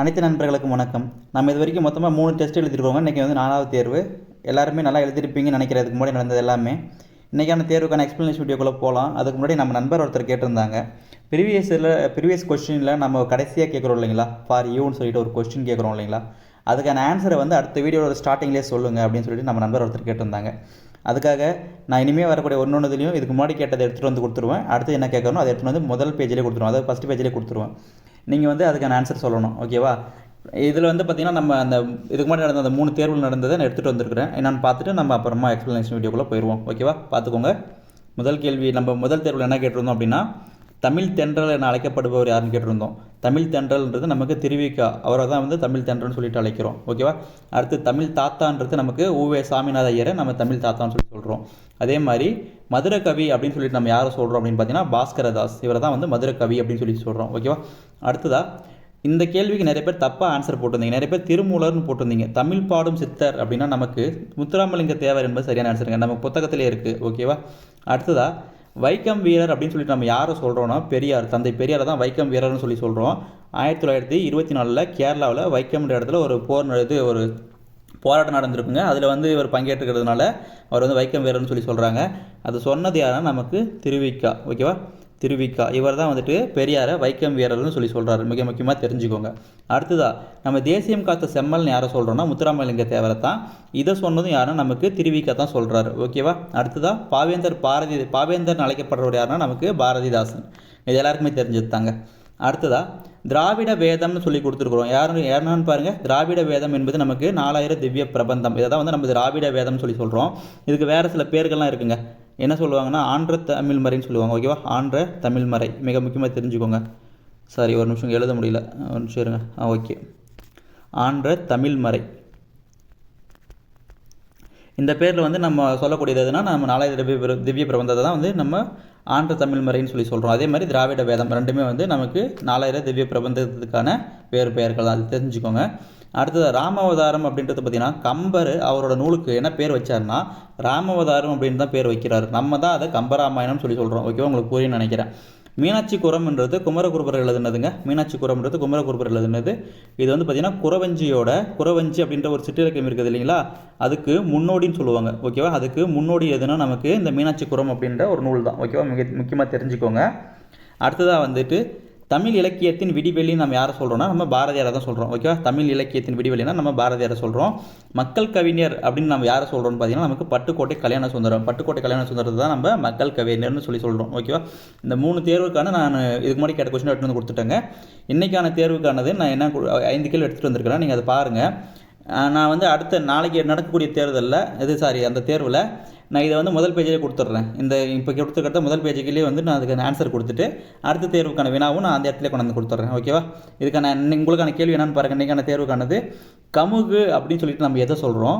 அனைத்து நண்பர்களுக்கும் வணக்கம். நம்ம இது வரைக்கும் மொத்தமாக 3 டெஸ்ட் எழுதிருக்கோங்க. இன்றைக்கி வந்து 4வது தேர்வு. எல்லாருமே நல்லா எழுதிருப்பீங்கன்னு நினைக்கிறதுக்கு முன்னாடி நடந்தது எல்லாமே. இன்றைக்கான தேர்வுக்கான எக்ஸ்ப்ளனேஷன் வீடியோக்குள்ளே போகலாம். அதுக்கு முன்னாடி நம்ம நண்பர் ஒருத்தர் கேட்டிருந்தாங்க, ப்ரீவியஸ் கொஸ்டினில் நம்ம கடைசியாக கேட்குறோம் இல்லைங்களா, ஃபார் யூன்னு சொல்லிட்டு ஒரு கொஸ்டின் கேட்குறோம் இல்லைங்களா, அதுக்கான ஆன்சரை வந்து அடுத்த வீடியோட ஸ்டார்டிங்லேயே சொல்லுங்கள் அப்படின்னு சொல்லிட்டு நம்ம நண்பர் ஒருத்தர் கேட்டிருந்தாங்க. அதுக்காக நான் இனிமேல் வரக்கூடிய ஒன்றொன்றுலையும் இதுக்கு முன்னாடி கேட்டதை எடுத்துகிட்டு வந்து கொடுத்துருவேன். அடுத்து என்ன கேட்கணும் அதை எடுத்துகிட்டு வந்து முதல் பேஜிலே கொடுத்துருவோம், அதாவது ஃபஸ்ட் பேஜிலே கொடுத்துருவேன். நீங்கள் வந்து அதுக்கான ஆன்சர் சொல்லணும், ஓகேவா? இதில் வந்து பார்த்திங்கன்னா நம்ம அந்த இதுக்கு முன்னாடி நடந்த அந்த 3 தேர்வுகள் நடந்ததை நான் எடுத்துகிட்டு வந்திருக்கிறேன். என்னென்னு பார்த்துட்டு நம்ம அப்புறமா எக்ஸ்ப்ளனேஷன் வீடியோக்குள்ளே போயிடுவோம், ஓகேவா? பார்த்துக்கோங்க. முதல் கேள்வி, நம்ம முதல் தேர்வில் என்ன கேட்டிருந்தோம் அப்படின்னா, தமிழ் தென்றல் என அழைக்கப்படுபவர் யாருன்னு கேட்டிருந்தோம். தமிழ் தென்றல்ன்றது நமக்கு திருவிக்கா, அவரை தான் வந்து தமிழ் தென்றல்னு சொல்லிட்டு அழைக்கிறோம், ஓகேவா? அடுத்து தமிழ் தாத்தான்றது நமக்கு ஊவே சாமிநாத ஐயரை நம்ம தமிழ் தாத்தான்னு சொல்லி சொல்கிறோம். அதே மாதிரி மதுரை கவி அப்படின்னு சொல்லிட்டு நம்ம யாரை சொல்கிறோம் அப்படின்னு பார்த்தீங்கன்னா பாஸ்கரதாஸ், இவரை தான் வந்து மதுரை கவி அப்படின்னு சொல்லி சொல்கிறோம், ஓகேவா? அடுத்ததாக இந்த கேள்விக்கு நிறைய பேர் தப்பாக ஆன்சர் போட்டிருந்தீங்க. நிறைய பேர் திருமூலர்னு போட்டிருந்தீங்க. தமிழ் பாடும் சித்தர் அப்படின்னா நமக்கு முத்துராமலிங்க தேவர் என்பது சரியான ஆன்சருங்க, நம்ம புத்தகத்திலே இருக்குது, ஓகேவா? அடுத்ததாக வைக்கம் வீரர் அப்படின்னு சொல்லிட்டு நம்ம யாரை சொல்கிறோன்னா பெரியார், தந்தை பெரியாரை தான் வைக்கம் வீரர்னு சொல்லி சொல்கிறோம். 1924 கேரளாவில் வைக்கம்ன்ற இடத்துல ஒரு ஒரு போராட்டம் நடந்திருக்குங்க. அதில் வந்து இவர் பங்கேற்றுக்கிறதுனால அவர் வந்து வைக்கம் வீரர்னு சொல்லி சொல்கிறாங்க. அது சொன்னது யாருன்னா நமக்கு திருவிக்கா, ஓகேவா? திருவிக்கா இவர் தான் வந்துட்டு பெரியாரை வைக்கம் வீரர்னு சொல்லி சொல்கிறாரு, மிக முக்கியமாக தெரிஞ்சுக்கோங்க. அடுத்ததாக நம்ம தேசியம் காத்த செம்மல்னு யாரை சொல்கிறோன்னா முத்துராமலிங்க தேவரை தான். இதை சொன்னதும் யாருன்னா நமக்கு திருவிக்கா தான் சொல்கிறாரு, ஓகேவா? அடுத்ததாக பாவேந்தர் அழைக்கப்படுறவர் யாருன்னா நமக்கு பாரதிதாசன். இது எல்லாருக்குமே தெரிஞ்சது தாங்க. அடுத்ததாக திராவிட வேதம்னு சொல்லி கொடுத்துருக்குறோம். யாருன்னு பாருங்கள். திராவிட வேதம் என்பது நமக்கு 4000 திவ்ய பிரபந்தம். இதை தான் வந்து நம்ம திராவிட வேதம்னு சொல்லி சொல்கிறோம். இதுக்கு வேறு சில பேர்கள்லாம் இருக்குங்க. என்ன சொல்லுவாங்கன்னா ஆன்ற தமிழ்மறைன்னு சொல்லுவாங்க, ஓகேவா? ஆன்ற தமிழ்மறை மிக முக்கியமாக தெரிஞ்சுக்கோங்க. சாரி, ஒரு நிமிஷம் எழுத முடியல, ஒரு நிமிஷம் இருங்க. ஓகே, ஆன்ற தமிழ்மறை. இந்த பேரில் வந்து நம்ம சொல்லக்கூடியது எதுனா நம்ம 4000 திவ்ய பிரபந்தத்தை தான் வந்து நம்ம ஆன்ற தமிழ்மறைன்னு சொல்லி சொல்கிறோம். அதே மாதிரி திராவிட வேதம் ரெண்டுமே வந்து நமக்கு 4000 திவ்ய பிரபந்தத்துக்கான வேறு பெயர்கள் தான், அது தெரிஞ்சுக்கோங்க. அடுத்தது ராமாவதாரம் அப்படின்றது பார்த்திங்கன்னா கம்பர் அவரோட நூலுக்கு என்ன பேர் வச்சார்னா ராமாவதாரம் அப்படின்னு தான் பேர் வைக்கிறார். நம்ம தான் அதை கம்பராமாயணம் சொல்லி சொல்கிறோம், ஓகேவா? உங்களுக்கு புரியும்னு நினைக்கிறேன். மீனாட்சி குரம்ன்றது குமரகுருபர் எழுதுனதுங்க. மீனாட்சி குரம்ன்றது குமரகுருபர் எழுதுனது. இது வந்து பார்த்திங்கன்னா குறவஞ்சி அப்படின்ற ஒரு சிற்றிலக்கியம் இருக்குது இல்லைங்களா, அதுக்கு முன்னோடின்னு சொல்லுவாங்க, ஓகேவா? அதுக்கு முன்னோடி எதுனா நமக்கு இந்த மீனாட்சி குரம் அப்படின்ற ஒரு நூல் தான், ஓகேவா? மிக முக்கியமாக தெரிஞ்சுக்கோங்க. அடுத்ததாக வந்துட்டு தமிழ் இலக்கியத்தின் விடிவெளின்னு நம்ம யாரை சொல்கிறோம்னா நம்ம பாரதியாரை தான் சொல்கிறோம், ஓகேவா? தமிழ் இலக்கியத்தின் விடிவெளினா நம்ம பாரதியாரை சொல்கிறோம். மக்கள் கவிஞர் அப்படின்னு நம்ம யாரை சொல்கிறோம்னு பார்த்தீங்கன்னா நமக்கு பட்டுக்கோட்டை கல்யாண சுந்தரத்தை தான் நம்ம மக்கள் கவிஞர்னு சொல்லி சொல்கிறோம், ஓகேவா? இந்த 3 தேர்வுக்கான நான் இதுக்கு முன்னாடி கேட்ட கொஸ்டின் எடுத்து வந்து கொடுத்துட்டேங்க. இன்றைக்கான தேர்வுக்கானது நான் என்ன 5 கேள்வி எடுத்துகிட்டு வந்திருக்கிறேன், நீங்கள் அதை பாருங்கள். நான் வந்து அடுத்த நாளைக்கு நடக்கக்கூடிய அந்த தேர்வில் நான் இதை வந்து முதல் பேஜிலே கொடுத்துட்றேன். இந்த இப்போ கொடுத்துக்கிட்ட முதல் பேஜுக்குள்ளேயே வந்து நான் அதுக்கான ஆன்சர் கொடுத்துட்டு அடுத்த தேர்வுக்கான வினாவும் நான் அந்த இடத்துல கொண்டு வந்து கொடுத்துட்றேன், ஓகேவா? இதுக்கான உங்களுக்கான கேள்வி என்னென்னு பாருங்கள். இன்றைக்கான தேர்வுக்கானது கமுகு அப்படின்னு சொல்லிட்டு நம்ம எதை சொல்கிறோம்,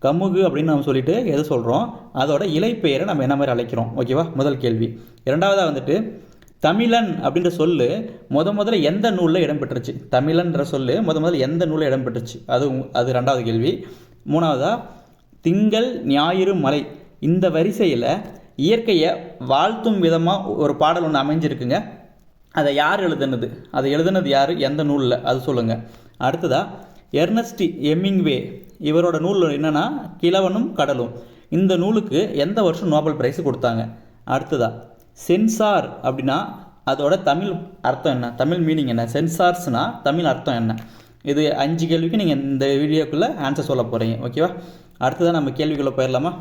கமுகு அப்படின்னு நம்ம சொல்லிட்டு எதை சொல்கிறோம், அதோட இலைப்பெயரை நம்ம என்ன மாதிரி அழைக்கிறோம், ஓகேவா? முதல் கேள்வி. இரண்டாவதாக வந்துட்டு தமிழன் அப்படின்ற சொல்லு முதல்ல எந்த நூலில் இடம்பெற்றுச்சு, தமிழன்ற சொல்லு முதல்ல எந்த நூலில் இடம்பெற்றுச்சு, அது ரெண்டாவது கேள்வி. மூணாவதாக திங்கள் ஞாயிறு மலை இந்த வரிசையில் இயற்கையை வாழ்த்தும் விதமாக ஒரு பாடல் ஒன்று அமைஞ்சிருக்குங்க. அதை யார் எழுதுனது, அதை எழுதுனது யார், எந்த நூலில், அது சொல்லுங்கள். அடுத்ததாக எர்னஸ்ட் ஹெமிங்வே இவரோட நூல் என்னென்னா கிழவனும் கடலும். இந்த நூலுக்கு எந்த வருஷம் நோபல் பிரைஸ் கொடுத்தாங்க. அடுத்ததாக சென்சார் அப்படின்னா அதோட தமிழ் அர்த்தம் என்ன, தமிழ் மீனிங் என்ன, சென்சார்ஸ்னால் தமிழ் அர்த்தம் என்ன. இது 5 கேள்விக்கு நீங்கள் இந்த வீடியோக்குள்ளே ஆன்சர் சொல்ல போகிறீங்க, ஓகேவா? அடுத்ததான் நம்ம கேள்விக்குள்ளே போயிடலாமா?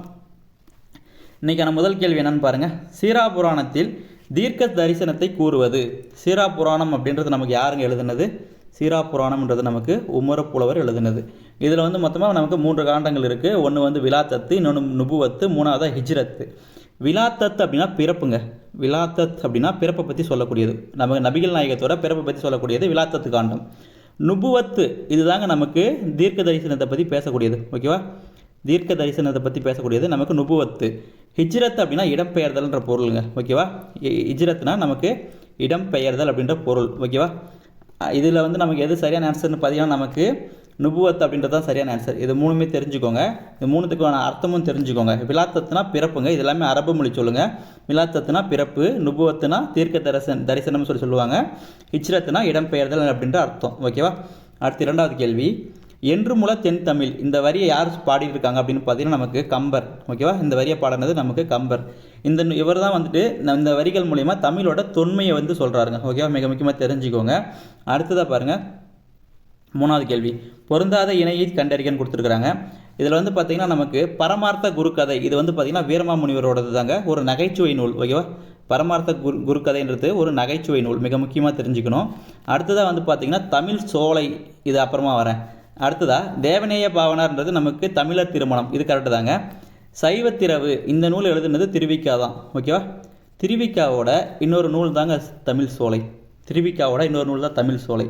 இன்றைக்கான முதல் கேள்வி என்னென்னு பாருங்கள். சீராபுராணத்தில் தீர்க்க தரிசனத்தை கூறுவது. சீராபுராணம் அப்படின்றது நமக்கு யாருங்க எழுதுனது? சீராபுராணம்ன்றது நமக்கு உமரப்புலவர் எழுதுனது. இதில் வந்து மொத்தமாக நமக்கு 3 காண்டங்கள் இருக்குது. ஒன்று வந்து விலாத்தத்து, இன்னொன்று நுபுவத்து, மூணாவதாக ஹிஜ்ரத்து. விலாத்தத் அப்படின்னா பிறப்புங்க. விலாத்தத் அப்படின்னா பிறப்பை பற்றி சொல்லக்கூடியது, நமக்கு நபிகள் நாயகத்தோட பிறப்பை பற்றி சொல்லக்கூடியது விலாத்தத்து காண்டம். நுபுவத்து இதுதாங்க நமக்கு தீர்க்க தரிசனத்தை பற்றி பேசக்கூடியது, ஓகேவா? தீர்க்க தரிசனத்தை பற்றி பேசக்கூடியது நமக்கு நுபுவத்து. ஹிஜ்ரத் அப்படின்னா இடம்பெயர்தல்ன்ற பொருளுங்க, ஓகேவா? ஹிஜ்ரத்னா நமக்கு இடம்பெயர்தல் அப்படின்ற பொருள், ஓகேவா? இதில் வந்து நமக்கு எது சரியான ஆன்சர்னு பார்த்தீங்கன்னா நமக்கு நுபுவத் அப்படின்றது தான் சரியான ஆன்சர். இது 3மே தெரிஞ்சுக்கோங்க, இது 3த்துக்கான அர்த்தமும் தெரிஞ்சுக்கோங்க. விலாத்தத்துனா பிறப்புங்க, இது எல்லாமே அரபு மொழி சொல்லுங்கள். விலாத்தத்துனா பிறப்பு, நுபுவத்துனா தீர்க்க தரிசனம் சொல்லுவாங்க, ஹிஜ்ரத்துனா இடம்பெயர்தல் அப்படின்ற அர்த்தம், ஓகேவா? அடுத்து இரண்டாவது கேள்வி, என்று முல தென் தமிழ், இந்த வரியை யார் பாடியிருக்காங்க அப்படின்னு பார்த்தீங்கன்னா நமக்கு கம்பர். ஓகேவா, இந்த வரியை பாடினது நமக்கு கம்பர். இவர் தான் வந்துட்டு இந்த வரிகள் மூலயமா தமிழோட தொன்மையை வந்து சொல்கிறாருங்க. ஓகேவா, மிக முக்கியமாக தெரிஞ்சுக்கோங்க. அடுத்ததாக பாருங்கள், மூணாவது கேள்வி, பொருந்தாத இணையை கண்டறிக்கன்னு கொடுத்துருக்குறாங்க. இதில் வந்து பார்த்திங்கன்னா நமக்கு பரமார்த்த குருக்கதை, இது வந்து பார்த்திங்கன்னா வீரமாமுனிவரோடது தாங்க, ஒரு நகைச்சுவை நூல். ஓகேவா, பரமார்த்த குருக்கதைன்றது ஒரு நகைச்சுவை நூல், மிக முக்கியமாக தெரிஞ்சுக்கணும். அடுத்ததாக வந்து பார்த்திங்கன்னா தமிழ் சோலை, இது அப்புறமா வரேன். அடுத்ததாக தேவநேய பாவனார்ன்றது நமக்கு தமிழர் திருமணம், இது கரெக்டு தாங்க. சைவத்திரவு, இந்த நூல் எழுதுனது திருவிக்கா தான். ஓகேவா, திருவிக்காவோட இன்னொரு நூல் தாங்க தமிழ் சோலை. திருவிக்காவோட இன்னொரு நூல் தான் தமிழ் சோலை.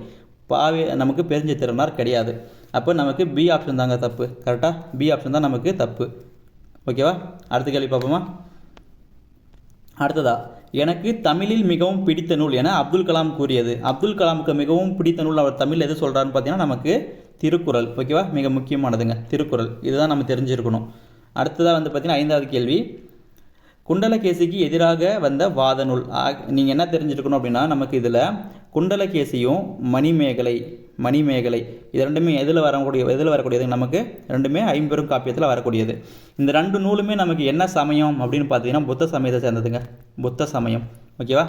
நமக்கு பெருஞ்ச திறனார் கிடையாது. அப்போ நமக்கு பி ஆப்ஷன் தாங்க தப்பு. கரெக்டாக, பி ஆப்ஷன் தான் நமக்கு தப்பு. ஓகேவா, அடுத்த கேள்வி பார்ப்போமா. அடுத்ததா, எனக்கு தமிழில் மிகவும் பிடித்த நூல் என அப்துல் கலாம் கூறியது. அப்துல் கலாமுக்கு மிகவும் பிடித்த நூல் அவர் தமிழ் எது சொல்கிறாருன்னு பார்த்தீங்கன்னா நமக்கு திருக்குறள். ஓகேவா, மிக முக்கியமானதுங்க திருக்குறள், இதுதான் நம்ம தெரிஞ்சிருக்கணும். அடுத்ததாக வந்து பார்த்தீங்கன்னா ஐந்தாவது கேள்வி, குண்டலகேசிக்கு எதிராக வந்த வாத நூல். நீங்கள் என்ன தெரிஞ்சிருக்கணும் அப்படின்னா நமக்கு இதில் குண்டலகேசியும் மணிமேகலை இது ரெண்டுமே எதில் வரக்கூடியது நமக்கு ரெண்டுமே ஐம்பெரும் காப்பியத்தில் வரக்கூடியது. இந்த ரெண்டு நூலுமே நமக்கு என்ன சமயம் அப்படின்னு பார்த்தீங்கன்னா புத்த சமயத்தை சேர்ந்ததுங்க, புத்த சமயம். ஓகேவா,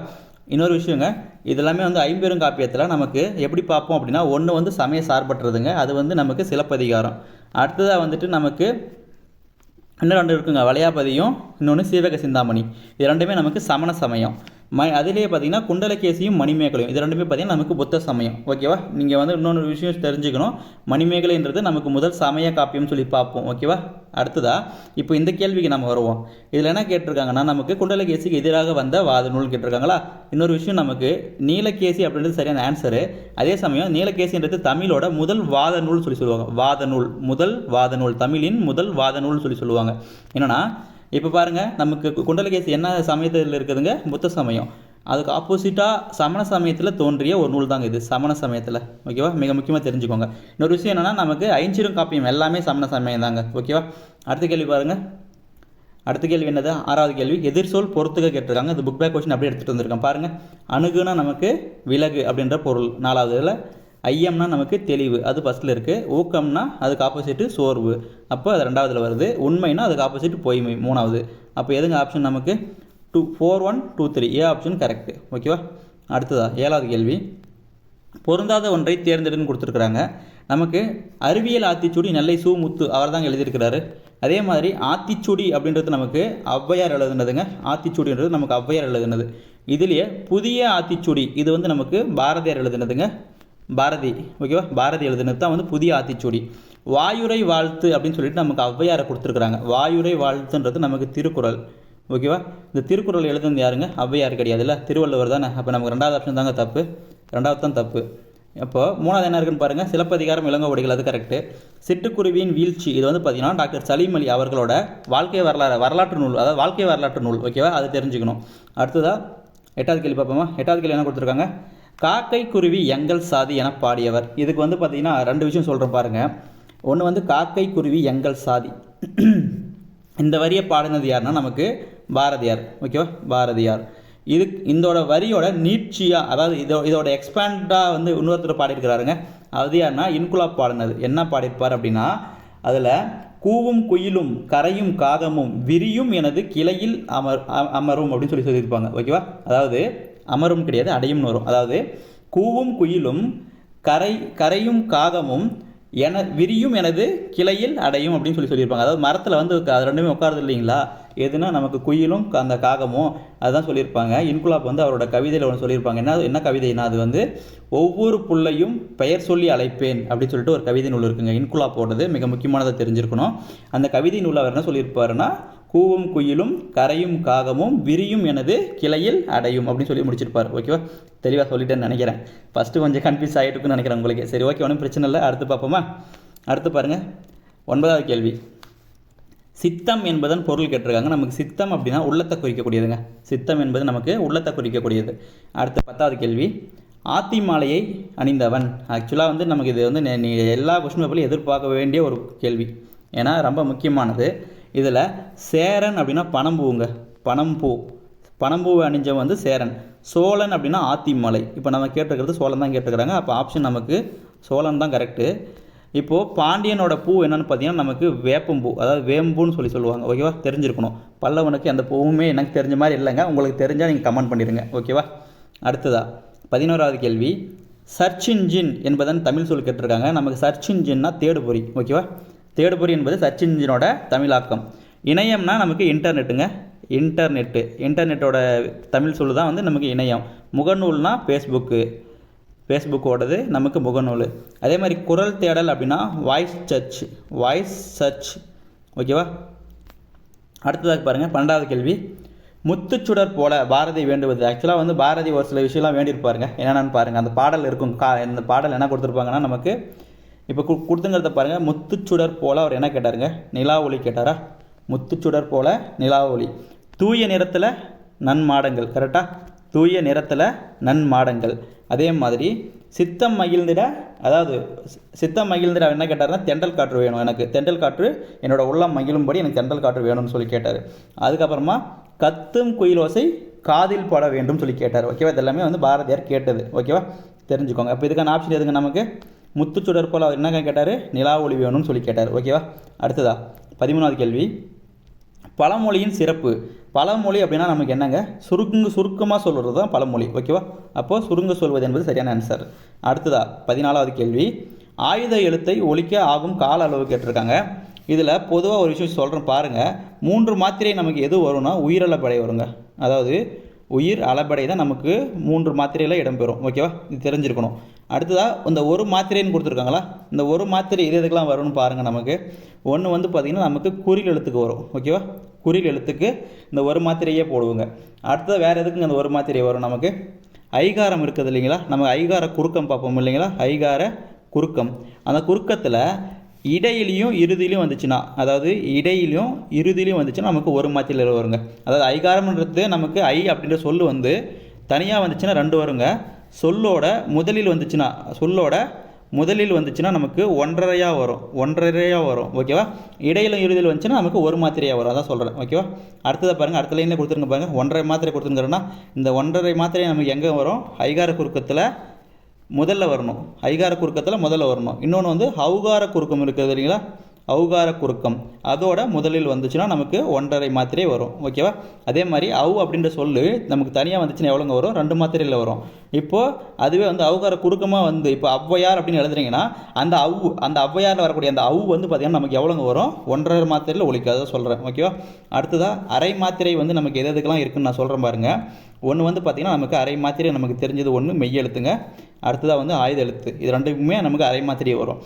இன்னொரு விஷயங்க, இதெல்லாமே வந்து ஐம்பெரும் காப்பியத்தில் நமக்கு எப்படி பார்ப்போம் அப்படின்னா, ஒன்று வந்து சமய சார்பற்றதுங்க, அது வந்து நமக்கு சிலப்பதிகாரம். அடுத்ததாக வந்துட்டு நமக்கு இன்னும் ரெண்டு இருக்குங்க, வளையாபதியும் இன்னொன்று சீவக சிந்தாமணி, இது ரெண்டுமே நமக்கு சமண சமயம். அதிலேயே பார்த்தீங்கன்னா குண்டலகேசியும் மணிமேகலையும், இது ரெண்டுமே பார்த்தீங்கன்னா நமக்கு புத்த சமயம். ஓகேவா, நீங்கள் வந்து இன்னொன்று விஷயம் தெரிஞ்சுக்கணும், மணிமேகலைன்றது நமக்கு முதல் சமய காப்பியம்னு சொல்லி பார்ப்போம். ஓகேவா, அடுத்ததா இப்போ இந்த கேள்விக்கு நம்ம வருவோம். இதில் என்ன கேட்டிருக்காங்கன்னா நமக்கு குண்டலகேசிக்கு எதிராக வந்த வாத நூல் கேட்டிருக்காங்களா. இன்னொரு விஷயம், நமக்கு நீலகேசி அப்படின்றது சரியான ஆன்சரு. அதே சமயம் நீலகேசின்றது தமிழோட முதல் வாத நூல் சொல்லி சொல்லுவாங்க. முதல் வாத நூல், தமிழின் முதல் வாத நூல் சொல்லி சொல்லுவாங்க. என்னன்னா இப்போ பாருங்கள், நமக்கு குண்டலகேசி என்ன சமயத்தில் இருக்குதுங்க, புத்த சமயம். அதுக்கு ஆப்போசிட்டாக சமண சமயத்தில் தோன்றிய ஒரு நூல் தாங்க இது, சமண சமயத்தில். ஓகேவா, மிக முக்கியமாக தெரிஞ்சுக்கோங்க. இன்னொரு விஷயம் என்னென்னா நமக்கு ஐஞ்சிரும் காப்பியம் எல்லாமே சமண சமயம் தாங்க. ஓகேவா, அடுத்த கேள்வி பாருங்கள். அடுத்த கேள்வி என்னது, ஆறாவது கேள்வி, எதிர்சொல் பொறுத்துக்க கேட்டிருக்காங்க. இது புக் பேக் கொஸ்டின் அப்படியே எடுத்துகிட்டு வந்திருக்கேன் பாருங்கள். அணுகுனா நமக்கு விலகு அப்படின்ற பொருள் நாலாவதுல, ஐயம்னா நமக்கு தெளிவு, அது ஃபஸ்ட்டில் இருக்குது. ஊக்கம்னா அதுக்கு ஆப்போசிட்டு சோர்வு, அப்போ அது ரெண்டாவதுல வருது. உண்மைனா அதுக்கு ஆப்போசிட் பொய்மை மூணாவது. அப்போ எதுங்க ஆப்ஷன் நமக்கு 4-1-2-3, ஏ ஆப்ஷன் கரெக்டு. ஓகேவா, அடுத்ததா ஏழாவது கேள்வி, பொருந்தாத ஒன்றை தேர்ந்தெடுன்னு கொடுத்துருக்குறாங்க. நமக்கு அறிவியல் ஆத்திச்சூடி நெல்லை சு முத்து அவர் தாங்க எழுதியிருக்கிறாரு. அதே மாதிரி ஆத்திச்சூடி அப்படின்றது நமக்கு ஔவையார் எழுதுனதுங்க. ஆத்திச்சூடின்றது நமக்கு ஔவையார் எழுதுனது. இதுலேயே புதிய ஆத்திச்சூடி, இது வந்து நமக்கு பாரதியார் எழுதுனதுங்க. ஓகேவா, பாரதி எழுதுனது தான் வந்து புதிய ஆத்திச்சூடி. வாயுரை வாழ்த்து அப்படின்னு சொல்லிட்டு நமக்கு ஔவையாரை கொடுத்துருக்குறாங்க. வாயுரை வாழ்த்துன்றது நமக்கு திருக்குறள். ஓகேவா, இந்த திருக்குறள் எழுதுனது யாருங்க, ஔவையார் கிடையாதுல்ல, திருவள்ளுவர் தானே. அப்போ நமக்கு ரெண்டாவது ஆப்ஷன் தாங்க தப்பு, ரெண்டாவது தான் தப்பு. அப்போ மூணாவது என்ன இருக்குன்னு பாருங்கள், சிலப்பதிகாரம் இளங்கோவடிகள், அது கரெக்டு. சிட்டுக்குருவியின் வீழ்ச்சி, இது வந்து பார்த்தீங்கன்னா டாக்டர் சலீம் அலி அவர்களோட வரலாற்று நூல், அதாவது வாழ்க்கை வரலாற்று நூல். ஓகேவா, அது தெரிஞ்சுக்கணும். அடுத்ததாக எட்டாவது கேள்வி பார்ப்போமா. எட்டாவது கேள்வி என்ன கொடுத்துருக்காங்க, காக்கை குருவி எங்கள் சாதி என பாடியவர். இதுக்கு வந்து பார்த்தீங்கன்னா ரெண்டு விஷயம் சொல்கிறேன் பாருங்கள். ஒன்று வந்து காக்கை குருவி எங்கள் சாதி, இந்த வரியை பாடினது யாருன்னா நமக்கு பாரதியார். ஓகேவா, பாரதியார். இதோட வரியோட நீட்சியாக, அதாவது இதோட எக்ஸ்பேண்டாக வந்து இன்னொருத்தர் பாடியிருக்கிறாருங்க. அது யாருன்னா இன்குலாப் பாடினது. என்ன பாடியிருப்பார் அப்படின்னா, அதில் கூவும் குயிலும் கரையும் காகமும் விரியும் எனது கிளையில் அமரும் அப்படின்னு சொல்லியிருப்பாங்க. ஓகேவா, அதாவது அமரும் கிடையாது, அடையும்னு வரும். அதாவது கூவும் குயிலும் கரையும் காகமும் விரியும் எனது கிளையில் அடையும் அப்படின்னு சொல்லியிருப்பாங்க. அதாவது மரத்தில் வந்து அது ரெண்டுமே உட்காருது இல்லைங்களா, எதுனா நமக்கு குயிலும் அந்த காகமும், அதுதான் சொல்லியிருப்பாங்க. இன்குலாப் வந்து அவரோட கவிதையில் ஒன்று சொல்லியிருப்பாங்க. என்ன கவிதைனா, அது வந்து ஒவ்வொரு புள்ளையும் பெயர் சொல்லி அழைப்பேன் அப்படின்னு சொல்லிட்டு ஒரு கவிதை நூல் இருக்குங்க, இன்குலாப் போடுறது. மிக முக்கியமானதை தெரிஞ்சிருக்கணும். அந்த கவிதை நூல் அவர் என்ன சொல்லியிருப்பாருன்னா, கூவும் குயிலும் கரையும் காகமும் விரியும் எனது கிளையில் அடையும் அப்படின்னு சொல்லி முடிச்சிருப்பார். ஓகேவா, தெளிவாக சொல்லிட்டேன்னு நினைக்கிறேன். ஃபஸ்ட்டு கொஞ்சம் கன்ஃபியூஸ் ஆகிட்டுருக்குன்னு நினைக்கிறேன் உங்களுக்கு. சரி, ஓகே, ஒன்றும் பிரச்சனை இல்லை. அடுத்து பார்ப்போமா. அடுத்து பாருங்கள், 9வது கேள்வி, சித்தம் என்பதன் பொருள் கேட்டிருக்காங்க. நமக்கு சித்தம் அப்படின்னா உள்ளத்தை குறிக்கக்கூடியதுங்க. சித்தம் என்பது நமக்கு உள்ளத்தை குறிக்கக்கூடியது. அடுத்து 10வது கேள்வி, ஆத்தி மாலையை அணிந்தவன். ஆக்சுவலாக வந்து நமக்கு இது வந்து நீங்கள் எல்லா கொஸ்டின் பேப்பர்லையும் எதிர்பார்க்க வேண்டிய ஒரு கேள்வி, ஏன்னா ரொம்ப முக்கியமானது. இதில் சேரன் அப்படின்னா பனம்பூங்க, பனம்பூவை அணிஞ்சவன் வந்து சேரன். சோழன் அப்படின்னா ஆத்திமலை. இப்போ நம்ம கேட்டிருக்கிறது சோழன் தான் கேட்டிருக்கிறாங்க. அப்போ ஆப்ஷன் நமக்கு சோழன் தான் கரெக்டு. இப்போது பாண்டியனோட பூ என்னென்னு பார்த்தீங்கன்னா நமக்கு வேப்பம்பூ, அதாவது வேம்பூன்னு சொல்லுவாங்க. ஓகேவா, தெரிஞ்சிருக்கணும். பல்லவனுக்கு அந்த பூவுமே எனக்கு தெரிஞ்ச மாதிரி இல்லைங்க. உங்களுக்கு தெரிஞ்சால் நீங்கள் கமெண்ட் பண்ணிடுங்க. ஓகேவா. அடுத்ததா 11வது கேள்வி. சர்ச் இன்ஜின் என்பதன் தமிழ் சொல் கேட்டிருக்காங்க. நமக்கு சர்ச் இன்ஜின்னா தேடுபொறி. ஓகேவா, தேடுபொறி என்பது சர்ச் இன்ஜினோட தமிழாக்கம். இணையம்னா நமக்கு இன்டர்நெட்டுங்க. இன்டர்நெட்டோட தமிழ் சொல்லு தான் வந்து நமக்கு இணையம். முகநூல்னா ஃபேஸ்புக்கோடது நமக்கு முகநூல். அதே மாதிரி குரல் தேடல் அப்படின்னா வாய்ஸ் சர்ச். ஓகேவா. அடுத்ததாக பாருங்கள் 12வது கேள்வி. முத்துச்சுடர் போல பாரதி வேண்டுவது. ஆக்சுவலாக வந்து பாரதி ஒரு சில விஷயம்லாம் வேண்டியிருப்பாருங்க. என்னென்னு பாருங்கள், அந்த பாடல் இருக்கும். இந்த பாடல் என்ன கொடுத்துருப்பாங்கன்னா நமக்கு இப்போ கொடுத்துங்கிறத பாருங்கள். முத்துச்சுடர் போல் அவர் என்ன கேட்டாருங்க? நிலா ஒளி கேட்டாரா? முத்துச்சுடர் போல நிலா ஒளி. தூய நிறத்தில் நன்மாடங்கள். கரெக்டாக, தூய நிறத்தில் நன்மாடங்கள். அதே மாதிரி சித்தம் மகிழ்ந்திட, அதாவது சித்தம் மகிழ்ந்திட என்ன கேட்டாருன்னா தென்றல் காற்று வேணும் எனக்கு, தென்றல் காற்று என்னோட உள்ளம் மகிழும்படி எனக்கு தென்றல் காற்று வேணும்னு சொல்லி கேட்டார். அதுக்கப்புறமா கத்தும் குயிலோசை காதில் பட வேண்டும் சொல்லி கேட்டார். ஓகேவா, இதெல்லாமே வந்து பாரதியார் கேட்டது. ஓகேவா, தெரிஞ்சுக்கோங்க. அப்போ இதுக்கான ஆப்ஷன் எதுங்க நமக்கு? முத்துச்சுடர் போல் அவர் என்ன கேட்டார்? நிலா ஒளி வேணும்னு சொல்லி கேட்டார். ஓகேவா. அடுத்ததா 13வது கேள்வி. பழமொழியின் சிறப்பு. பழமொழி அப்படின்னா நமக்கு என்னங்க? சுருக்கமாக சொல்கிறது தான் பழமொழி. ஓகேவா, அப்போது சுருங்க சொல்வது என்பது சரியான ஆன்சர். அடுத்ததா 14வது கேள்வி. ஆயுத எழுத்தை ஒலிக்க ஆகும் கால அளவு கேட்டிருக்காங்க. இதில் பொதுவாக ஒரு விஷயம் சொல்கிறேன் பாருங்கள். 3 மாத்திரை நமக்கு எது வரும்னா உயிரளபடை வருங்க. அதாவது உயிர் அளபடை தான் நமக்கு 3 மாத்திரையில் இடம்பெறும். ஓகேவா, இது தெரிஞ்சிருக்கணும். அடுத்ததாக இந்த ஒரு மாத்திரைன்னு கொடுத்துருக்காங்களா, இந்த ஒரு மாத்திரை எதுக்கெல்லாம் வரும்னு பாருங்கள். நமக்கு ஒன்று வந்து பார்த்திங்கன்னா நமக்கு குறில் எழுத்துக்கு வரும். ஓகேவா, குறில் எழுத்துக்கு இந்த ஒரு மாத்திரையே போடுவோங்க. அடுத்தது வேறு எதுக்குங்க அந்த ஒரு மாத்திரை வரும்? நமக்கு ஐகாரம் இருக்குது இல்லைங்களா, நம்ம ஐகார குறுக்கம் பார்ப்போம் இல்லைங்களா, ஐகார குறுக்கம். அந்த குறுக்கத்தில் இடையிலையும் இறுதியிலையும் வந்துச்சுன்னா, அதாவது இடையிலையும் இறுதியிலையும் வந்துச்சுன்னா நமக்கு ஒரு மாத்திரையில் வருங்க. அதாவது ஐகாரம்ன்றது நமக்கு ஐ அப்படின்ற சொல்லு வந்து தனியாக வந்துச்சுன்னா 2 வருங்க. சொல்லோட முதலில் வந்துச்சுன்னா நமக்கு 1.5 வரும். ஓகேவா, இடையில இறுதியில் வந்துச்சுன்னா நமக்கு ஒரு மாத்திரையாக வரும். அதான் சொல்கிறேன். ஓகேவா. அடுத்ததை பாருங்கள், அடுத்த லைனில் கொடுத்துருங்க பாருங்கள். 1.5 மாத்திரை கொடுத்துருங்கன்னா இந்த 1.5 மாத்திரை நமக்கு எங்கே வரும்? ஐகார குறுக்கத்தில் முதல்ல வரணும். ஐகார குறுக்கத்தில் முதல்ல வரணும். இன்னொன்று வந்து ஔகார குறுக்கம் இருக்குது இல்லைங்களா, ஔகார குறுக்கம் அதோட முதலில் வந்துச்சுன்னா நமக்கு 1.5 மாத்திரை வரும். ஓகேவா. அதே மாதிரி அப்படின்ற சொல்லு நமக்கு தனியாக வந்துச்சுன்னா எவ்வளோங்க வரும்? 2 மாத்திரையில் வரும். இப்போது அதுவே வந்து ஔகார குறுக்கமாக வந்து இப்போ ஔவையார் அப்படின்னு எழுதுறீங்கன்னா அந்த ஔவையாரில் வரக்கூடிய அந்த வந்து பார்த்திங்கன்னா நமக்கு எவ்வளோங்க வரும்? 1.5 மாத்திரையில் ஒலிக்காத சொல்கிறேன். ஓகேவா. அடுத்ததாக அரை மாத்திரை வந்து நமக்கு எதுக்கெல்லாம் இருக்குன்னு நான் சொல்கிறேன் பாருங்கள். ஒன்று வந்து பார்த்திங்கன்னா நமக்கு அரை மாத்திரை நமக்கு தெரிஞ்சது ஒன்று மெய் எழுத்துங்க. அடுத்ததாக வந்து ஆயுத எழுத்து. இது ரெண்டுக்குமே நமக்கு அரை மாத்திரை வரும்.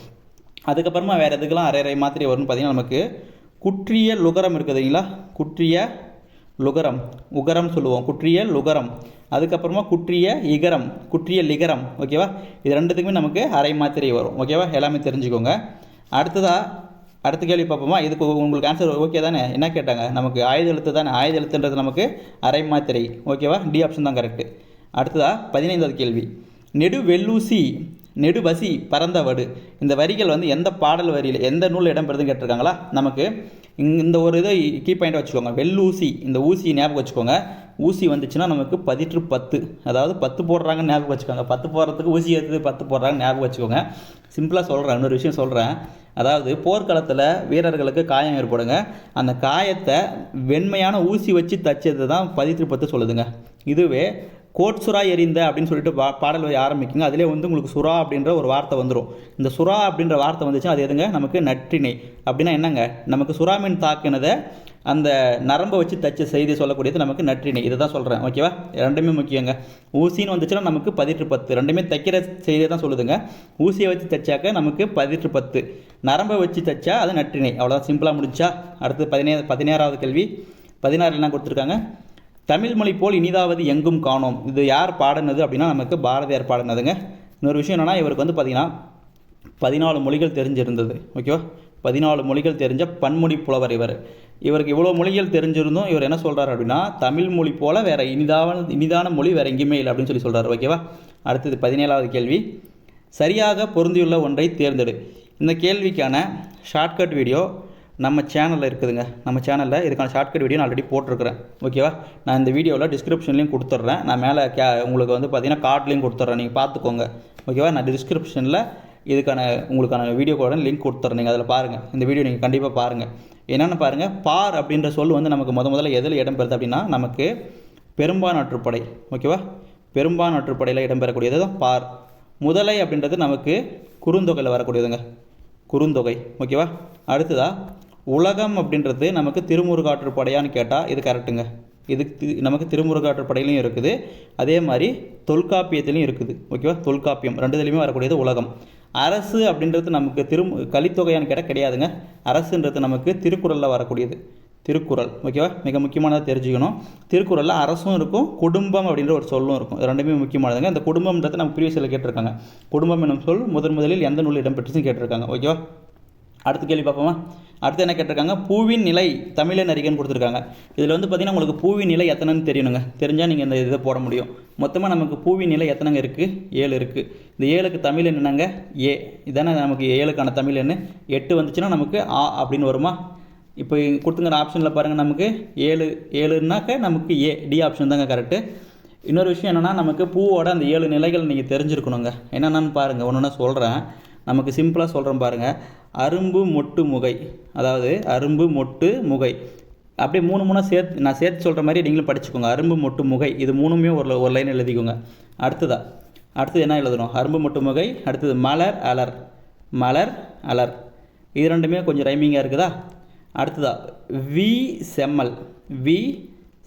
அதுக்கப்புறமா வேறு எதுக்கெல்லாம் அரை மாத்திரை வரும்னு பார்த்திங்கன்னா நமக்கு குற்றிய லுகரம் இருக்குதுங்களா, குற்றிய லுகரம், உகரம் சொல்லுவோம், குற்றிய லுகரம். அதுக்கப்புறமா குற்றிய இகரம், குற்றிய லிகரம். ஓகேவா, இது ரெண்டுத்துக்குமே நமக்கு அரை மாத்திரை வரும். ஓகேவா, எல்லாமே தெரிஞ்சுக்கோங்க. அடுத்த கேள்வி பார்ப்போமா? இதுக்கு உங்களுக்கு ஆன்சர் ஓகே தானே? என்ன கேட்டாங்க? நமக்கு ஆயுத எழுத்து தானே. ஆயுத எழுத்துன்றது நமக்கு அரை மாத்திரை. ஓகேவா, டி ஆப்ஷன் தான் கரெக்டு. அடுத்ததாக 15வது கேள்வி. நெடுவசி பரந்த வடு. இந்த வரிகள் வந்து எந்த பாடல் வரியில் எந்த நூலில் இடம்பெறுதுன்னு கேட்டிருக்காங்களா. நமக்கு இந்த ஒரு இதை கீ பாயிண்ட் வச்சுக்கோங்க. வெள்ளூசி, இந்த ஊசி ஞாபகம் வச்சுக்கோங்க. ஊசி வந்துச்சுன்னா நமக்கு 10, அதாவது 10 போடுறாங்கன்னு ஞாபகம் வச்சுக்கோங்க. 10 போடுறதுக்கு ஊசி எடுத்து 10 போடுறாங்க ஞாபகம் வச்சுக்கோங்க. சிம்பிளாக சொல்கிறேன், இன்னொரு விஷயம் சொல்கிறேன். அதாவது போர்க்களத்தில் வீரர்களுக்கு காயம் ஏற்படுங்க. அந்த காயத்தை வெண்மையான ஊசி வச்சு தச்சது தான் 10 சொல்லுதுங்க. இதுவே கோட்சுரா எறிந்த அப்படின்னு சொல்லிட்டு பாடல் வரி ஆரம்பிக்குங்க. அதிலே வந்து உங்களுக்கு சுறா அப்படின்ற ஒரு வார்த்தை வந்துடும். இந்த சுறா அப்படின்ற வார்த்தை வந்துச்சுன்னா அது எதுங்க? நமக்கு நற்றிணை. அப்படின்னா என்னங்க? நமக்கு சுறாமீன் தாக்கினதை அந்த நரம்பை வச்சு தச்ச செய்தி சொல்லக்கூடியது நமக்கு நற்றிணை. இதை தான் சொல்கிறேன். ஓகேவா, ரெண்டுமே முக்கியங்க. ஊசின்னு வந்துச்சுன்னா நமக்கு 10, ரெண்டுமே தைக்கிற செய்தியை தான் சொல்லுதுங்க. ஊசியை வச்சு தைச்சாக்க நமக்கு 10, நரம்பை வச்சு தைச்சா அது நற்றிணை. அவ்வளோதான், சிம்பிளாக முடிச்சா. அடுத்து 16வது கேள்வி. 16 என்ன கொடுத்துருக்காங்க? தமிழ் மொழி போல் இனிதாவது எங்கும் காணோம். இது யார் பாடினது அப்படின்னா நமக்கு பாரதியார் பாடினதுங்க. இன்னொரு விஷயம் என்னென்னா, இவருக்கு வந்து பார்த்திங்கன்னா 14 மொழிகள் தெரிஞ்சிருந்தது. ஓகேவா, 14 மொழிகள் தெரிஞ்ச பன்மொழி புலவர் இவருக்கு இவ்வளோ மொழிகள் தெரிஞ்சிருந்தும் இவர் என்ன சொல்கிறார் அப்படின்னா, தமிழ் மொழி போல் வேறு இனிதான மொழி வேறு எங்கேயுமே இல்லை அப்படின்னு சொல்லி சொல்கிறார். ஓகேவா. அடுத்தது 17வது கேள்வி. சரியாக பொருந்தியுள்ள ஒன்றை தேர்ந்தெடு. இந்த கேள்விக்கான ஷார்ட்கட் வீடியோ நம்ம சேனலில் இருக்குதுங்க. நம்ம சேனலில் இதுக்கான ஷார்ட்கட் வீடியோ நான் ஆல்ரெடி போட்டிருக்கிறேன். ஓகேவா, நான் இந்த வீடியோவில் டிஸ்கிரிப்ஷன்லேயும் கொடுத்துட்றேன். நான் மேலே உங்களுக்கு வந்து பார்த்திங்கன்னா கார்ட்லேயும் கொடுத்துட்றேன், நீங்கள் பார்த்துக்கோங்க. ஓகேவா, நான் டிஸ்கிரிப்ஷனில் இதுக்கான உங்களுக்கான வீடியோக்கோட லிங்க் கொடுத்துறேன், நீங்கள் அதில் பாருங்கள். இந்த வீடியோ நீங்கள் கண்டிப்பாக பாருங்கள். என்னென்னு பாருங்கள், பார் அப்படின்ற சொல் வந்து நமக்கு முதல்ல எதில் இடம்பெறுது அப்படின்னா நமக்கு பெரும்பான்மையாற்றுப்படை. ஓகேவா, பெரும்பான்மையாற்றுப்படையில் இடம்பெறக்கூடியது தான் பார். முதலை அப்படின்றது நமக்கு குறுந்தொகையில் வரக்கூடியதுங்க, குறுந்தொகை. ஓகேவா, அடுத்ததா உலகம் அப்படின்றது நமக்கு திருமுருகாற்றுப்படையான்னு கேட்டால் இது கரெக்டுங்க. இது நமக்கு திருமுருகாற்றுப்படையிலையும் இருக்குது, அதே மாதிரி தொல்காப்பியத்திலையும் இருக்குது. ஓகேவா, தொல்காப்பியம் ரெண்டுத்துலையுமே வரக்கூடியது உலகம். அரசு அப்படின்றது நமக்கு கலித்தொகையான்னு கேட்டால் கிடையாதுங்க. அரசுன்றது நமக்கு திருக்குறளில் வரக்கூடியது, திருக்குறள். ஓகேவா, மிக முக்கியமானதாக தெரிஞ்சுக்கணும். திருக்குறளில் அரசும் இருக்கும், குடும்பம் அப்படின்ற ஒரு சொல்லும் இருக்கும். ரெண்டுமே முக்கியமானதுங்க. இந்த குடும்பம்ன்றது நம்ம ப்ரீவியஸில் கேட்டிருக்காங்க. குடும்பம் என்னும் சொல் முதலில் எந்த நூல் இடம்பெற்றுச்சுன்னு கேட்டிருக்காங்க. ஓகேவா, அடுத்த கேள்வி பார்ப்போமா. அடுத்து என்ன கேட்டிருக்காங்க, பூவின் நிலை தமிழன் அறிக்கைன்னு கொடுத்துருக்காங்க. இதில் வந்து பார்த்திங்கன்னா உங்களுக்கு பூவின் நிலை எத்தனைன்னு தெரியணுங்க. தெரிஞ்சால் நீங்கள் இந்த இதை போட முடியும். மொத்தமாக நமக்கு பூவின் நிலை எத்தனைங்க இருக்குது, 7 இருக்குது. இந்த 7க்கு தமிழ் என்னங்க, ஏ. இதானே நமக்கு 7க்கான தமிழ் என்ன. 8 வந்துச்சுன்னா நமக்கு ஆ அப்படின்னு வருமா. இப்போ கொடுத்துங்கிற ஆப்ஷனில் பாருங்கள், நமக்கு 7னாக்க நமக்கு ஏ, டி ஆப்ஷன் தாங்க கரெக்டு. இன்னொரு விஷயம் என்னென்னா, நமக்கு பூவோட அந்த 7 நிலைகள் நீங்கள் தெரிஞ்சிருக்கணுங்க. என்னென்னு பாருங்கள், ஒன்று சொல்கிறேன், நமக்கு சிம்பிளாக சொல்கிறேன் பாருங்கள். அரும்பு மொட்டு முகை, அதாவது அரும்பு மொட்டு முகை, அப்படியே 3 சேர்த்து நான் சேர்த்து சொல்கிற மாதிரி நீங்களும் படிச்சுக்கோங்க. அரும்பு மொட்டு முகை, இது 3மே ஒரு லைன் எழுதிக்கோங்க. அடுத்தது என்ன எழுதணும், அரும்பு மொட்டு முகை. அடுத்தது மலர் அலர், மலர் அலர், இது ரெண்டுமே கொஞ்சம் ரைமிங்காக இருக்குதா. அடுத்ததா வி செம்மல், வி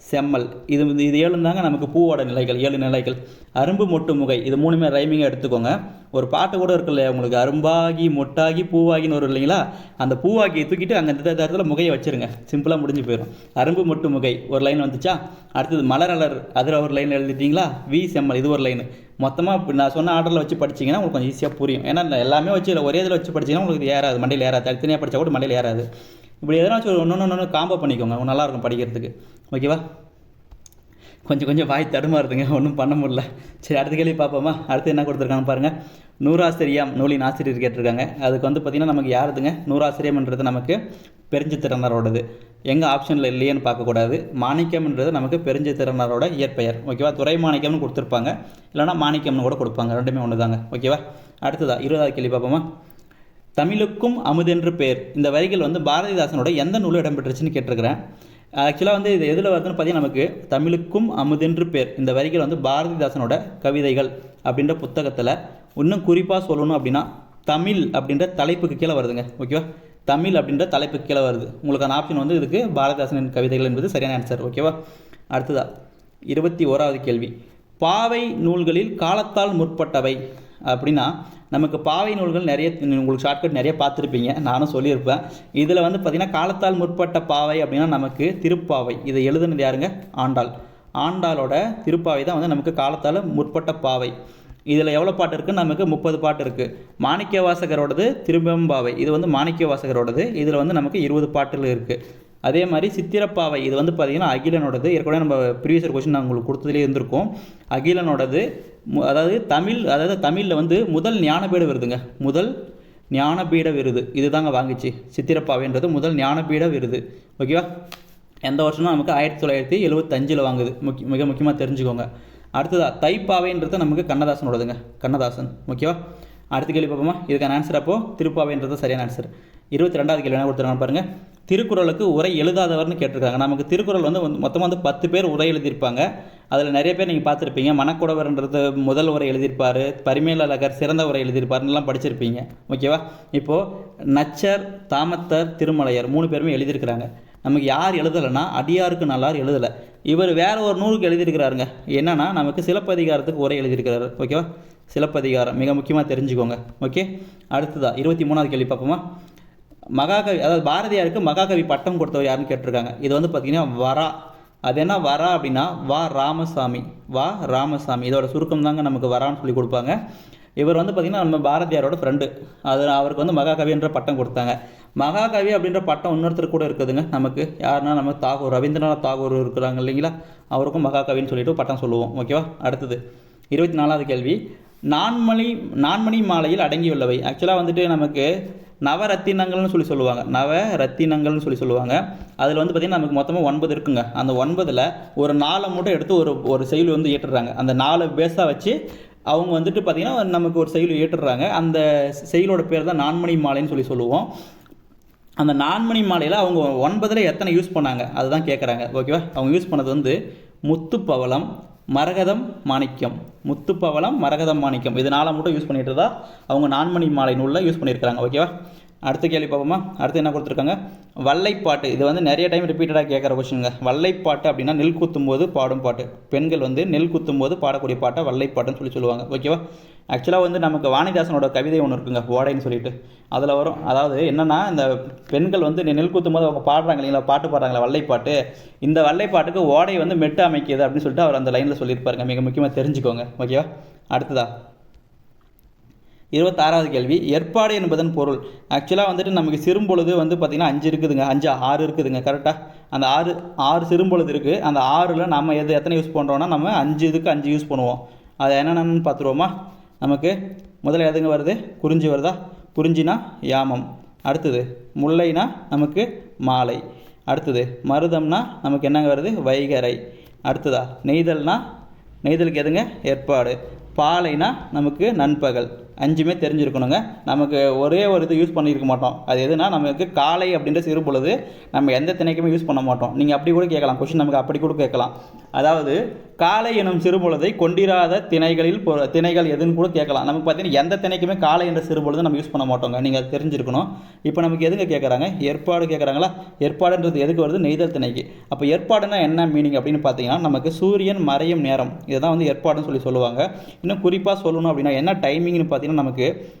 செம்மல், இது 7 தாங்க நமக்கு பூவோட நிலைகள், 7 நிலைகள். அரும்பு மொட்டு முகை, இது 3மே ரைமிங்காக எடுத்துக்கோங்க. ஒரு பாட்டு கூட இருக்கு இல்லையா உங்களுக்கு, அரும்பாகி மொட்டாகி பூவாகின்னு வரும் இல்லைங்களா. அந்த பூவாகியை தூக்கிட்டு அங்கே இந்த இடத்துல முகையை வச்சுருங்க, சிம்பிளாக முடிஞ்சு போயிடும். அரும்பு மொட்டு முகை ஒரு லைன் வந்துச்சா. அடுத்தது மலர் அலர், அதில் ஒரு லைன் எழுதிட்டிங்களா. வி செம்மல், இது ஒரு லைன். மொத்தமாக நான் சொன்ன ஆர்டரில் வச்சு படிச்சிங்கன்னா உங்களுக்கு கொஞ்சம் ஈஸியாக புரியும். ஏன்னா எல்லாமே வச்சு ஒரே இதில் வச்சு படிச்சிங்கன்னா உங்களுக்கு ஏறாது, மண்டையில் ஏறாது. தனித்தனியாக படித்தா கூட மண்டையில் ஏறாது. இப்படி எதனாச்சும் ஒன்று காம்போ பண்ணிக்கோங்க, நல்லாயிருக்கும் படிக்கிறதுக்கு. ஓகேவா, கொஞ்சம் வாய் தடுமாறுதுங்க, ஒன்றும் பண்ண முடியல. சரி, அடுத்த கேள்வி பார்ப்போமா. அடுத்து என்ன கொடுத்துருக்காங்க பாருங்கள். நூறாசிரியம் நூலின் ஆசிரியர் கேட்டிருக்காங்க. அதுக்கு வந்து பார்த்திங்கன்னா நமக்கு யாருதுங்க, நூறாசிரியம்ன்றது நமக்கு பெருஞ்சித்திரனாரோடது. எங்கள் ஆப்ஷனில் இல்லையேன்னு பார்க்கக்கூடாது. மாணிக்கம்ன்றது நமக்கு பெருஞ்சித்திரனாரோட இயற்பெயர். ஓகேவா, துறை மாணிக்கம்னு கொடுத்துருப்பாங்க, இல்லைனா மாணிக்கம்னு கூட கொடுப்பாங்க, ரெண்டுமே ஒன்று தாங்க. ஓகேவா, அடுத்ததா 20வது கேள்வி பார்ப்போமா. தமிழுக்கும் அமுதென்று பேர், இந்த வரிகள் வந்து பாரதிதாசனோட எந்த நூலில் இடம்பெற்றுச்சுன்னு கேட்டிருக்கிறேன். ஆக்சுவலாக வந்து இது எதில் வருதுன்னு பார்த்தீங்கன்னா நமக்கு தமிழுக்கும் அமுதென்று பேர், இந்த வரிகள் வந்து பாரதிதாசனோட கவிதைகள் அப்படின்ற புத்தகத்தில். இன்னும் குறிப்பாக சொல்லணும் அப்படின்னா தமிழ் அப்படின்ற தலைப்புக்கு கீழே வருதுங்க. ஓகேவா, தமிழ் அப்படின்ற தலைப்புக்கு கீழே வருது. உங்களுக்கான ஆப்ஷன் வந்து இதுக்கு பாரதிதாசனின் கவிதைகள் என்பது சரியான ஆன்சர். ஓகேவா, அடுத்ததா 21வது கேள்வி. பாவை நூல்களில் காலத்தால் முற்பட்டவை அப்படின்னா நமக்கு பாவை நூல்கள் நிறைய, உங்களுக்கு ஷார்ட்கட் நிறைய பார்த்துருப்பீங்க, நானும் சொல்லியிருப்பேன். இதில் வந்து பார்த்திங்கன்னா காலத்தால் முற்பட்ட பாவை அப்படின்னா நமக்கு திருப்பாவை. இதை எழுதுனது யாருங்க, ஆண்டாள். ஆண்டாளோட திருப்பாவை தான் வந்து நமக்கு காலத்தால் முற்பட்ட பாவை. இதில் எவ்வளோ பாட்டு இருக்குன்னு நமக்கு 30 பாட்டு இருக்குது. மாணிக்க வாசகரோடது திருவெம்பாவை, இது வந்து மாணிக்க வாசகரோடது. இதில் வந்து நமக்கு 20 பாட்டுகள் இருக்குது. அதே மாதிரி சித்திரப்பாவை, இது வந்து பார்த்திங்கன்னா அகிலனோடது. ஏற்கனவே நம்ம ப்ரீவியஸ் கொஸ்டின் நான் உங்களுக்கு கொடுத்ததுலேயே இருந்திருக்கோம். அகிலனோடது. அதாவது தமிழில் வந்து முதல் ஞானபீட விருதுங்க, முதல் ஞானபீட விருது இது தாங்க வாங்கிச்சு. சித்திரப்பாவைன்றது முதல் ஞானபீட விருது. ஓகேவா, எந்த வருஷம்னா நமக்கு 1975 வாங்குது. மிக முக்கியமாக தெரிஞ்சுக்கோங்க. அடுத்ததாக தைப்பாவைன்றது நமக்கு கண்ணதாசனோடதுங்க, கண்ணதாசன். ஓகேவா, அடுத்த கேள்வி பார்ப்போமா. இதுக்கான ஆன்சர் அப்போது திருப்பாவைன்றது சரியான ஆன்சர். 22வது கேள்வி என்ன கொடுத்துருக்காங்க பாருங்கள். திருக்குறளுக்கு உரை எழுதாதவர்னு கேட்டிருக்காங்க. நமக்கு திருக்குறள் வந்து மொத்தமாக வந்து 10 பேர் உரை எழுதியிருப்பாங்க. அதில் நிறைய பேர் நீங்கள் பார்த்துருப்பீங்க. மணக்குடவர்ன்றது முதல் உரை எழுதியிருப்பார், பரிமேலழகர் சிறந்த உரை எழுதியிருப்பாருன்னெலாம் படிச்சிருப்பீங்க. ஓகேவா, இப்போது நச்சர், தாமத்தர், திருமலையர் 3 பேருமே எழுதியிருக்கிறாங்க. நமக்கு யார் எழுதலைன்னா அடியாருக்கு நல்லார் எழுதலை. இவர் வேறு ஒரு நூலுக்கு எழுதியிருக்கிறாருங்க. என்னன்னா நமக்கு சிலப்பதிகாரத்துக்கு உரை எழுதியிருக்கிறாரு. ஓகேவா, சிலப்பதிகாரம் மிக முக்கியமாக தெரிஞ்சுக்கோங்க. ஓகே, அடுத்ததா 23வது கேள்வி பார்ப்போமா. மகாகவி, அதாவது பாரதியாருக்கு மகாகவி பட்டம் கொடுத்தவர் யாருன்னு கேட்டிருக்காங்க. இது வந்து பார்த்திங்கன்னா வரா. அது என்ன வரா அப்படின்னா வா ராமசாமி, வா ராமசாமி, இதோட சுருக்கம் தாங்க நமக்கு வரான்னு சொல்லி கொடுப்பாங்க. இவர் வந்து பார்த்திங்கன்னா நம்ம பாரதியாரோட ஃப்ரெண்டு. அவருக்கு வந்து மகாகவின்ற பட்டம் கொடுத்தாங்க. மகாகவி அப்படின்ற பட்டம் இன்னொருத்தர் கூட இருக்குதுங்க நமக்கு. யாருன்னா நம்ம தாகூர், ரவீந்திரநாத் தாகூர் இருக்கிறாங்க இல்லைங்களா, அவருக்கும் மகாகவின்னு சொல்லிட்டு பட்டம் சொல்லுவோம். ஓகேவா, அடுத்தது 24வது கேள்வி. நான்மணி மாலையில் அடங்கியுள்ளவை. ஆக்சுவலாக வந்துட்டு நமக்கு நவரத்தினங்கள்னு சொல்லுவாங்க, நவரத்தினங்கள்னு சொல்லுவாங்க. அதில் வந்து பார்த்திங்கன்னா நமக்கு மொத்தமாக 9 இருக்குங்க. அந்த 9ல் ஒரு 4 மட்டும் எடுத்து ஒரு செயல் வந்து ஏற்றுறாங்க. அந்த 4 பேஸாக வச்சு அவங்க வந்துட்டு பார்த்திங்கன்னா நமக்கு ஒரு செயல் ஏற்றுறாங்க. அந்த செயலோட பேர் தான் நான்மணி மாலைன்னு சொல்லுவோம். அந்த நான்மணி மாலையில் அவங்க 9ல் எத்தனை யூஸ் பண்ணாங்க அதுதான் கேட்குறாங்க. ஓகேவா? அவங்க யூஸ் பண்ணது வந்து முத்துப்பவளம், மரகதம், மாணிக்கம். முத்துப்பவளம், மரகதம், மாணிக்கம் இது 4 மட்டும் யூஸ் பண்ணிட்டு தான் அவங்க நான்மணி மாலை நூலில் யூஸ் பண்ணியிருக்கிறாங்க. ஓகேவா? அடுத்த கேள்வி பார்ப்போமா? அடுத்து என்ன கொடுத்துருக்காங்க? வல்லைப்பாட்டு. இது வந்து நிறைய டைம் ரிப்பீட்டடாக கேட்குற கொஸ்டினுங்க. வல்லைப்பாட்டு அப்படின்னா நெல் குத்தும் போது பாடும் பாட்டு. பெண்கள் வந்து நெல் குத்தும் போது பாடக்கூடிய பாட்டை வல்லைப்பாட்டுன்னு சொல்லுவாங்க. ஓகேவா? ஆக்சுவலாக வந்து நமக்கு வாணிதாசனோட கவிதை ஒன்று இருக்குங்க, ஓடைன்னு சொல்லிட்டு. அதில் வரும். அதாவது என்னென்னா, இந்த பெண்கள் வந்து நெல் குத்தும் போது அவங்க பாடுறாங்க இல்லைங்களா, பாட்டு பாடுறாங்களா வல்லைப்பாட்டு. இந்த வல்லைப்பாட்டுக்கு ஓடை வந்து மெட்டு அமைக்கிது அப்படின்னு சொல்லிட்டு அவர் அந்த லைனில் சொல்லியிருப்பாருங்க. மிக முக்கியமாக தெரிஞ்சுக்கோங்க. ஓகேவா? அடுத்ததா 26வது கேள்வி. ஏற்பாடு என்பதன் பொருள். ஆக்சுவலாக வந்துட்டு நமக்கு சிறும்பொழுது வந்து பார்த்திங்கன்னா 5 இருக்குதுங்க. 6 இருக்குதுங்க. கரெக்டாக அந்த 6 சிறும்பொழுது இருக்குது. அந்த 6ல் நம்ம எத்தனை யூஸ் பண்ணுறோன்னா, நம்ம 5 யூஸ் பண்ணுவோம். அது என்னென்னு பார்த்துருவோமா? நமக்கு முதல்ல எதுங்க வருது? குறிஞ்சி வருதா? குறிஞ்சினா யாமம். அடுத்தது முல்லைனா நமக்கு மாலை. அடுத்தது மருதம்னா நமக்கு என்னங்க வருது? வைகரை. அடுத்ததா நெய்தலுக்கு எதுங்க? ஏற்பாடு. பாலைனா நமக்கு நண்பகல். 5மே தெரிஞ்சிருக்கணுங்க. நமக்கு ஒரே ஒரு இது யூஸ் பண்ணியிருக்க மாட்டோம். அது எதுனா நமக்கு காலை அப்படின்ற சிறு பொழுது நம்ம எந்த திணைக்குமே யூஸ் பண்ண மாட்டோம். நீங்கள் அப்படி கூட கேட்கலாம், கொஸ்டின் நமக்கு அப்படி கூட கேட்கலாம். அதாவது காலை எனும் சிறு பொழுதை கொண்டிராத திணைகள் எதுன்னு கூட கேட்கலாம். நமக்கு பார்த்தீங்கன்னா எந்த திணைக்குமே காலை என்ற சிறு பொழுது நம்ம யூஸ் பண்ண மாட்டோங்க. நீங்கள் அது தெரிஞ்சிருக்கணும். இப்போ நமக்கு எதுங்க கேட்குறாங்க? ஏற்பாடு கேட்குறாங்களா? ஏற்பாடுன்றது எதுக்கு வருது? நெய்தல் திணைக்கு. அப்போ ஏற்பாடுனா என்ன மீனிங் அப்படின்னு பார்த்தீங்கன்னா, நமக்கு சூரியன் மறையும் நேரம் இதுதான் வந்து ஏற்பாடுன்னு சொல்லுவாங்க. இன்னும் குறிப்பாக சொல்லணும் அப்படின்னா என்ன டைமிங்னு பார்த்தீங்கன்னா, நமக்கு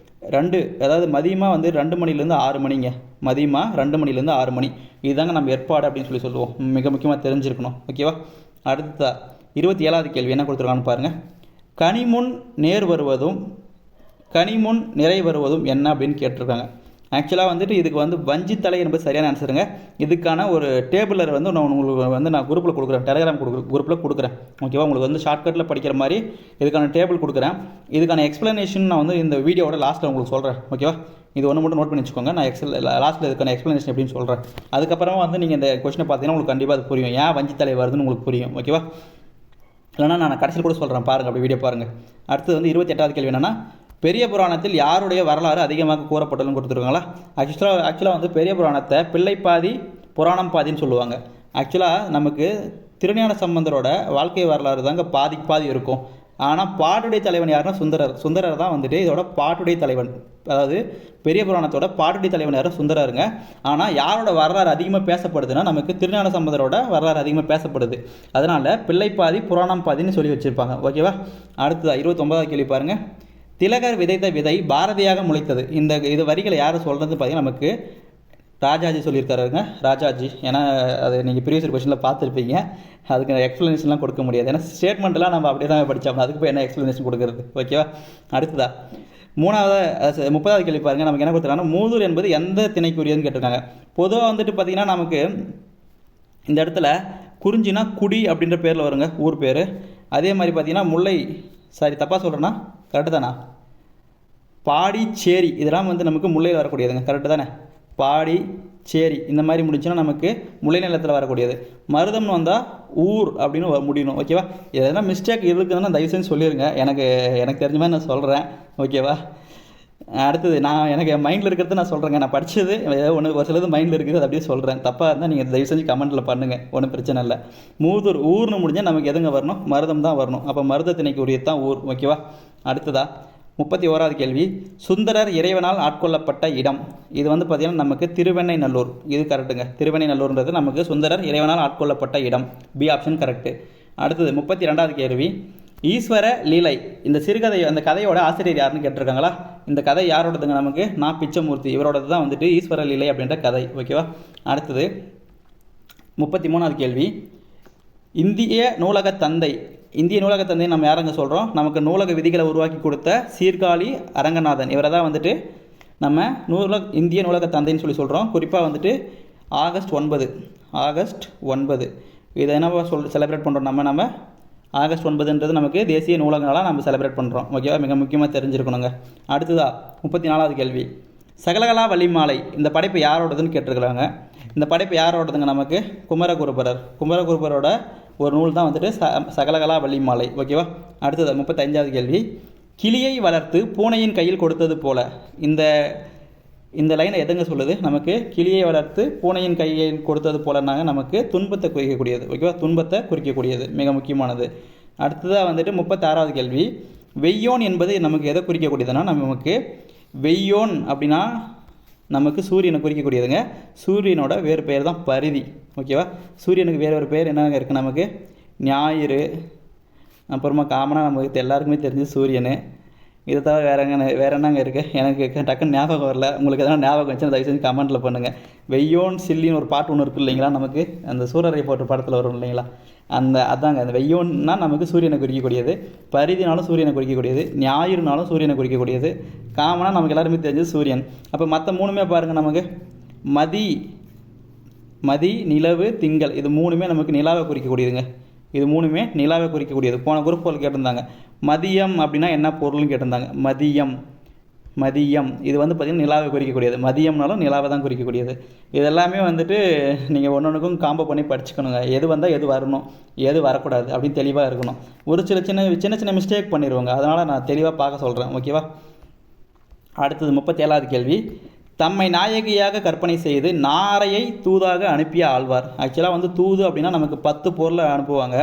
2 அதாவது மதியமாக வந்து 2 மணிலேருந்து 6 மணிங்க. மதியமாக 2 மணிலேருந்து 6 மணி இதுதாங்க நம்ம ஏற்பாடு அப்படின்னு சொல்லுவோம். மிக முக்கியமாக தெரிஞ்சிருக்கணும். ஓகேவா? அடுத்த 27வது கேள்வி என்ன கொடுத்துருக்கான்னு பாருங்கள். கனிமுன் நிறை வருவதும் என்ன அப்படின்னு கேட்டிருக்காங்க. ஆக்சுவலாக வந்துட்டு இதுக்கு வந்து வஞ்சித்தலை என்பது சரியான ஆன்சருங்க. இதுக்கான ஒரு டேபிளர் வந்து உங்களுக்கு வந்து நான் குரூப்பில் கொடுக்குறேன், டெலிகிராம் குரூப்பில் கொடுக்குறேன். ஓகேவா? உங்களுக்கு வந்து ஷார்ட்கட்டில் படிக்கிற மாதிரி இதுக்கான டேபிள் கொடுக்குறேன். இதுக்கான எக்ஸ்ப்ளனேஷன் நான் வந்து இந்த வீடியோவோட லாஸ்ட்டில் உங்களுக்கு சொல்கிறேன். ஓகேவா? இது ஒன்று மட்டும் நோட் பண்ணி வச்சுக்கோங்க. நான் லாஸ்ட்டில் இதுக்கான எக்ஸ்ப்ளனேஷன் எப்படின்னு சொல்கிறேன். அதுக்கப்புறமா வந்து நீங்கள் இந்த கொஸ்டினை பார்த்தீங்கன்னா உங்களுக்கு கண்டிப்பாக அது புரியும். ஏன் வஞ்சித்தலை வருதுன்னு உங்களுக்கு புரியும். ஓகேவா? இல்லைனா நான் கடைசியில் கூட சொல்கிறேன், பாருங்கள், அப்படி வீடியோ பாருங்கள். அடுத்து வந்து 28வது கேள்வி என்னென்னா, பெரிய புராணத்தில் யாருடைய வரலாறு அதிகமாக கூறப்பட்டதுன்னு கொடுத்துருக்காங்களா? ஆக்சுவலாக வந்து பெரிய புராணத்தை பிள்ளை பாதி புராணம் பாதின்னு சொல்லுவாங்க. ஆக்சுவலாக நமக்கு திருஞான சம்பந்தரோட வாழ்க்கை வரலாறு தாங்க பாதி இருக்கும். ஆனால் பாட்டுடைய தலைவன் யாருன்னா சுந்தரர் தான் வந்துட்டு இதோட பாட்டுடைய தலைவன். அதாவது பெரிய புராணத்தோட பாட்டுடைய தலைவன் யாரும் சுந்தரருங்க. ஆனால் யாரோட வரலாறு அதிகமாக பேசப்படுதுன்னா நமக்கு திருஞான சம்பந்தரோட வரலாறு அதிகமாக பேசப்படுது. அதனால் பிள்ளை பாதி புராணம் பாதின்னு சொல்லி வச்சுருப்பாங்க. ஓகேவா? அடுத்தது 29வது கேள்வி பாருங்கள். திலகர் விதைத்த விதை பாரதியாக முளைத்தது. இது வரிகளை யார் சொல்கிறது பார்த்தீங்கன்னா நமக்கு ராஜாஜி சொல்லியிருக்காருங்க. ராஜாஜி. ஏன்னா அது நீங்கள் ப்ரீவியஸ் கொஸ்டினில் பார்த்துருப்பீங்க. அதுக்கு எக்ஸ்ப்ளனேஷன்லாம் கொடுக்க முடியாது. ஏன்னா ஸ்டேட்மெண்ட்லாம் நம்ம அப்படியே தான் படித்தோம். அதுக்கு போய் என்ன எக்ஸ்ப்ளனேஷன் கொடுக்குறது? ஓகேவா? அடுத்ததா 30வது கேள்வி பாருங்கள். நமக்கு என்ன கொடுத்துருக்காங்கன்னா, மூதூர் என்பது எந்த திணைக்குரியதுன்னு கேட்டிருக்காங்க. பொதுவாக வந்துட்டு பார்த்திங்கன்னா நமக்கு இந்த இடத்துல குறிஞ்சினா குடி அப்படின்ற பேரில் வருங்க, ஊர் பேர். அதே மாதிரி பார்த்திங்கன்னா முல்லை, தப்பாக சொல்கிறேன்னா கரெக்டு தானே? பாடிச்சேரி இதெல்லாம் வந்து நமக்கு முல்லையில் வரக்கூடியதுங்க. கரெக்டு தானே? பாடிச்சேரி இந்த மாதிரி முடிஞ்சுன்னா நமக்கு முல்லை நிலத்தில் வரக்கூடியது. மருதம்னு வந்தால் ஊர் அப்படின்னு முடியணும். ஓகேவா? எதனா மிஸ்டேக் இருக்குதுன்னா தயவு செஞ்சு சொல்லிடுங்க. எனக்கு தெரிஞ்ச மாதிரி நான் சொல்கிறேன். ஓகேவா? அடுத்தது எனக்கு மைண்டில் இருக்கிறது நான் சொல்கிறேங்க. நான் படித்தது ஒரு சிலது மைண்டில் இருக்குது, அது அப்படியே சொல்கிறேன். தப்பாக இருந்தால் நீங்கள் தயவு செஞ்சு கமெண்ட்டில் பண்ணுங்கள். ஒன்றும் பிரச்சனை இல்லை. மூதூர் ஊர்னு முடிஞ்சால் நமக்கு எதுங்க வரணும்? மருதம் தான் வரணும். அப்போ மருத திணைக்கு உரியது தான் ஊர். ஓகேவா? அடுத்ததா 31வது கேள்வி. சுந்தரர் இறைவனால் ஆட்கொள்ளப்பட்ட இடம். இது வந்து பார்த்திங்கன்னா நமக்கு திருவெண்ணைநல்லூர். இது கரெக்டுங்க. திருவெண்ணைநல்லூர்ன்றது நமக்கு சுந்தரர் இறைவனால் ஆட்கொள்ளப்பட்ட இடம். B option correct. அடுத்தது 32வது கேள்வி. ஈஸ்வர லீலை இந்த சிறுகதை, அந்த கதையோட ஆசிரியர் யாருன்னு கேட்டிருக்காங்களா? இந்த கதை யாரோடதுங்க? நமக்கு நான் பிச்சமூர்த்தி இவரோடது தான் வந்துட்டு ஈஸ்வர லீலை அப்படின்ற கதை. ஓகேவா? அடுத்தது 33வது கேள்வி. இந்திய நூலக தந்தை நம்ம யாருங்க சொல்கிறோம்? நமக்கு நூலக விதிகளை உருவாக்கி கொடுத்த சீர்காழி அரங்கநாதன். இவரை தான் வந்துட்டு நம்ம இந்திய நூலக தந்தைன்னு சொல்கிறோம். குறிப்பாக வந்துட்டு ஆகஸ்ட் 9 இதை என்ன செலிப்ரேட் பண்ணுறோம்? நம்ம ஆகஸ்ட் 9ன்றது நமக்கு தேசிய நூலக நாளாக நம்ம செலிப்ரேட் பண்ணுறோம். ஓகேவா? மிக முக்கியமாக தெரிஞ்சிருக்கணுங்க. அடுத்ததாக 34வது கேள்வி. சகலகலா வள்ளிமாலை இந்த படைப்பு யாரோடதுன்னு கேட்டிருக்கிறாங்க. இந்த படைப்பு யாரோடதுங்க? நமக்கு குமரகுருபரோட ஒரு நூல் தான் வந்துட்டு சகலகலா வள்ளிமாலை. ஓகேவா? அடுத்தது 35வது கேள்வி. கிளியை வளர்த்து பூனையின் கையில் கொடுத்தது போல. இந்த இந்த லைனை எதுங்க சொல்லுது? நமக்கு கிளியை வளர்த்து பூனையின் கையில் கொடுத்தது போலனாங்க நமக்கு துன்பத்தை குறிக்கக்கூடியது. ஓகேவா? துன்பத்தை குறிக்கக்கூடியது மிக முக்கியமானது. அடுத்ததாக வந்துட்டு 36வது கேள்வி. வெய்யோன் என்பது நமக்கு எதை குறிக்கக்கூடியதுன்னா, நமக்கு வெய்யோன் அப்படின்னா நமக்கு சூரியனை குறிக்கக்கூடியதுங்க. சூரியனோட வேறு பெயர் தான் பரிதி. ஓகேவா? சூரியனுக்கு வேறு ஒரு பெயர் என்னங்க இருக்குது? நமக்கு ஞாயிறு, அப்புறமா காமனாக நமக்கு எல்லாருக்குமே தெரிஞ்சு சூரியன். இதை தவிர வேறு என்னங்க இருக்குது? எனக்கு டக்குன்னு ஞாபகம் வரல. உங்களுக்கு எதனா ஞாபகம் வச்சு தயவு செஞ்சு கமெண்ட்டில் பண்ணுங்கள். வெய்யோன் சில்லின்னு ஒரு பாட்டு ஒன்று இருக்குது இல்லைங்களா? நமக்கு அந்த சூரரை போட்டு படத்தில் வரும் இல்லைங்களா? அதாங்க அந்த வெய்யோன்னா நமக்கு சூரியனை குறிக்கக்கூடியது, பரிதினாலும் சூரியனை குறிக்கக்கூடியது, ஞாயிறுனாலும் சூரியனை குறிக்கக்கூடியது, காமனாக நமக்கு எல்லாருமே தெரிஞ்சது சூரியன். அப்போ மற்ற மூணுமே பாருங்கள், நமக்கு மதி, நிலவு, திங்கள், இது மூணுமே நமக்கு நிலாவை குறிக்கக்கூடியதுங்க. இது மூணுமே நிலாவை குறிக்கக்கூடியது. போன குரூப் போல் கேட்டிருந்தாங்க மதியம் அப்படின்னா என்ன பொருள்னு கேட்டிருந்தாங்க. மதியம் இது வந்து பார்த்திங்கன்னா நிலாவை குறிக்கக்கூடியது. மதியம்னாலும் நிலாவை தான் குறிக்கக்கூடியது. இதெல்லாமே வந்துட்டு நீங்கள் ஒன்றுக்கும் காம்போ பண்ணி படிச்சுக்கணுங்க. எது வந்தால் எது வரணும், எது வரக்கூடாது அப்படின்னு தெளிவாக இருக்கணும். ஒரு சின்ன மிஸ்டேக் பண்ணிடுவாங்க. அதனால் நான் தெளிவாக பார்க்க சொல்கிறேன். ஓகேவா? அடுத்தது 37வது கேள்வி. தம்மை நாயகியாக கற்பனை செய்து நாரையை தூதாக அனுப்பிய ஆழ்வார். ஆக்சுவலாக வந்து தூது அப்படின்னா நமக்கு 10 பொருளை அனுப்புவாங்க.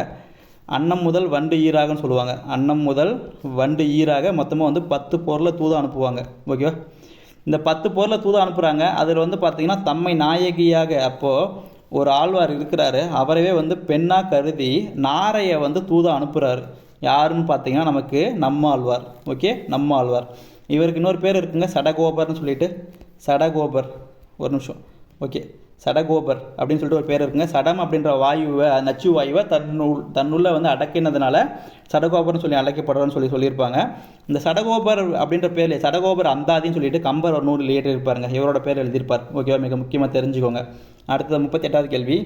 அன்னம் முதல் வண்டு ஈராகன்னு சொல்லுவாங்க. அன்னம் முதல் வண்டு ஈராக மொத்தமாக வந்து 10 பொருளை தூதாக அனுப்புவாங்க. ஓகேவா? இந்த 10 பொருளை தூதாக அனுப்புகிறாங்க. அதில் வந்து பார்த்திங்கன்னா தம்மை நாயகியாக, அப்போது ஒரு ஆழ்வார் இருக்கிறாரு, அவரவே வந்து பெண்ணாக கருதி நாரையை வந்து தூதாக அனுப்புகிறாரு. யாருன்னு பார்த்தீங்கன்னா நமக்கு நம்ம ஆழ்வார். ஓகே, நம்ம ஆழ்வார். இவருக்கு இன்னொரு பேர் இருக்குங்க, சடகோபர்னு சொல்லிட்டு. சடகோபர், ஒரு நிமிஷம். ஓகே, சடகோபர் அப்படின்னு சொல்லிட்டு ஒரு பேர் இருக்குங்க. சடம் அப்படின்ற வாயுவை, நச்சு வாயுவை தன்னுள்ள வந்து அடக்கினதுனால சடகோபர்னு சொல்லி அழைக்கப்படுறோன்னு சொல்லியிருப்பாங்க. இந்த சடகோபர் அப்படின்ற பேரில் சடகோபர் அந்தாதின்னு சொல்லிட்டு கம்பர் ஒரு நூலில் ஏற்றிருப்பாருங்க. இவரோட பேர் எழுதியிருப்பார். ஓகேவா? மிக முக்கியமாக தெரிஞ்சுக்கோங்க. அடுத்தது 38வது கேள்வி.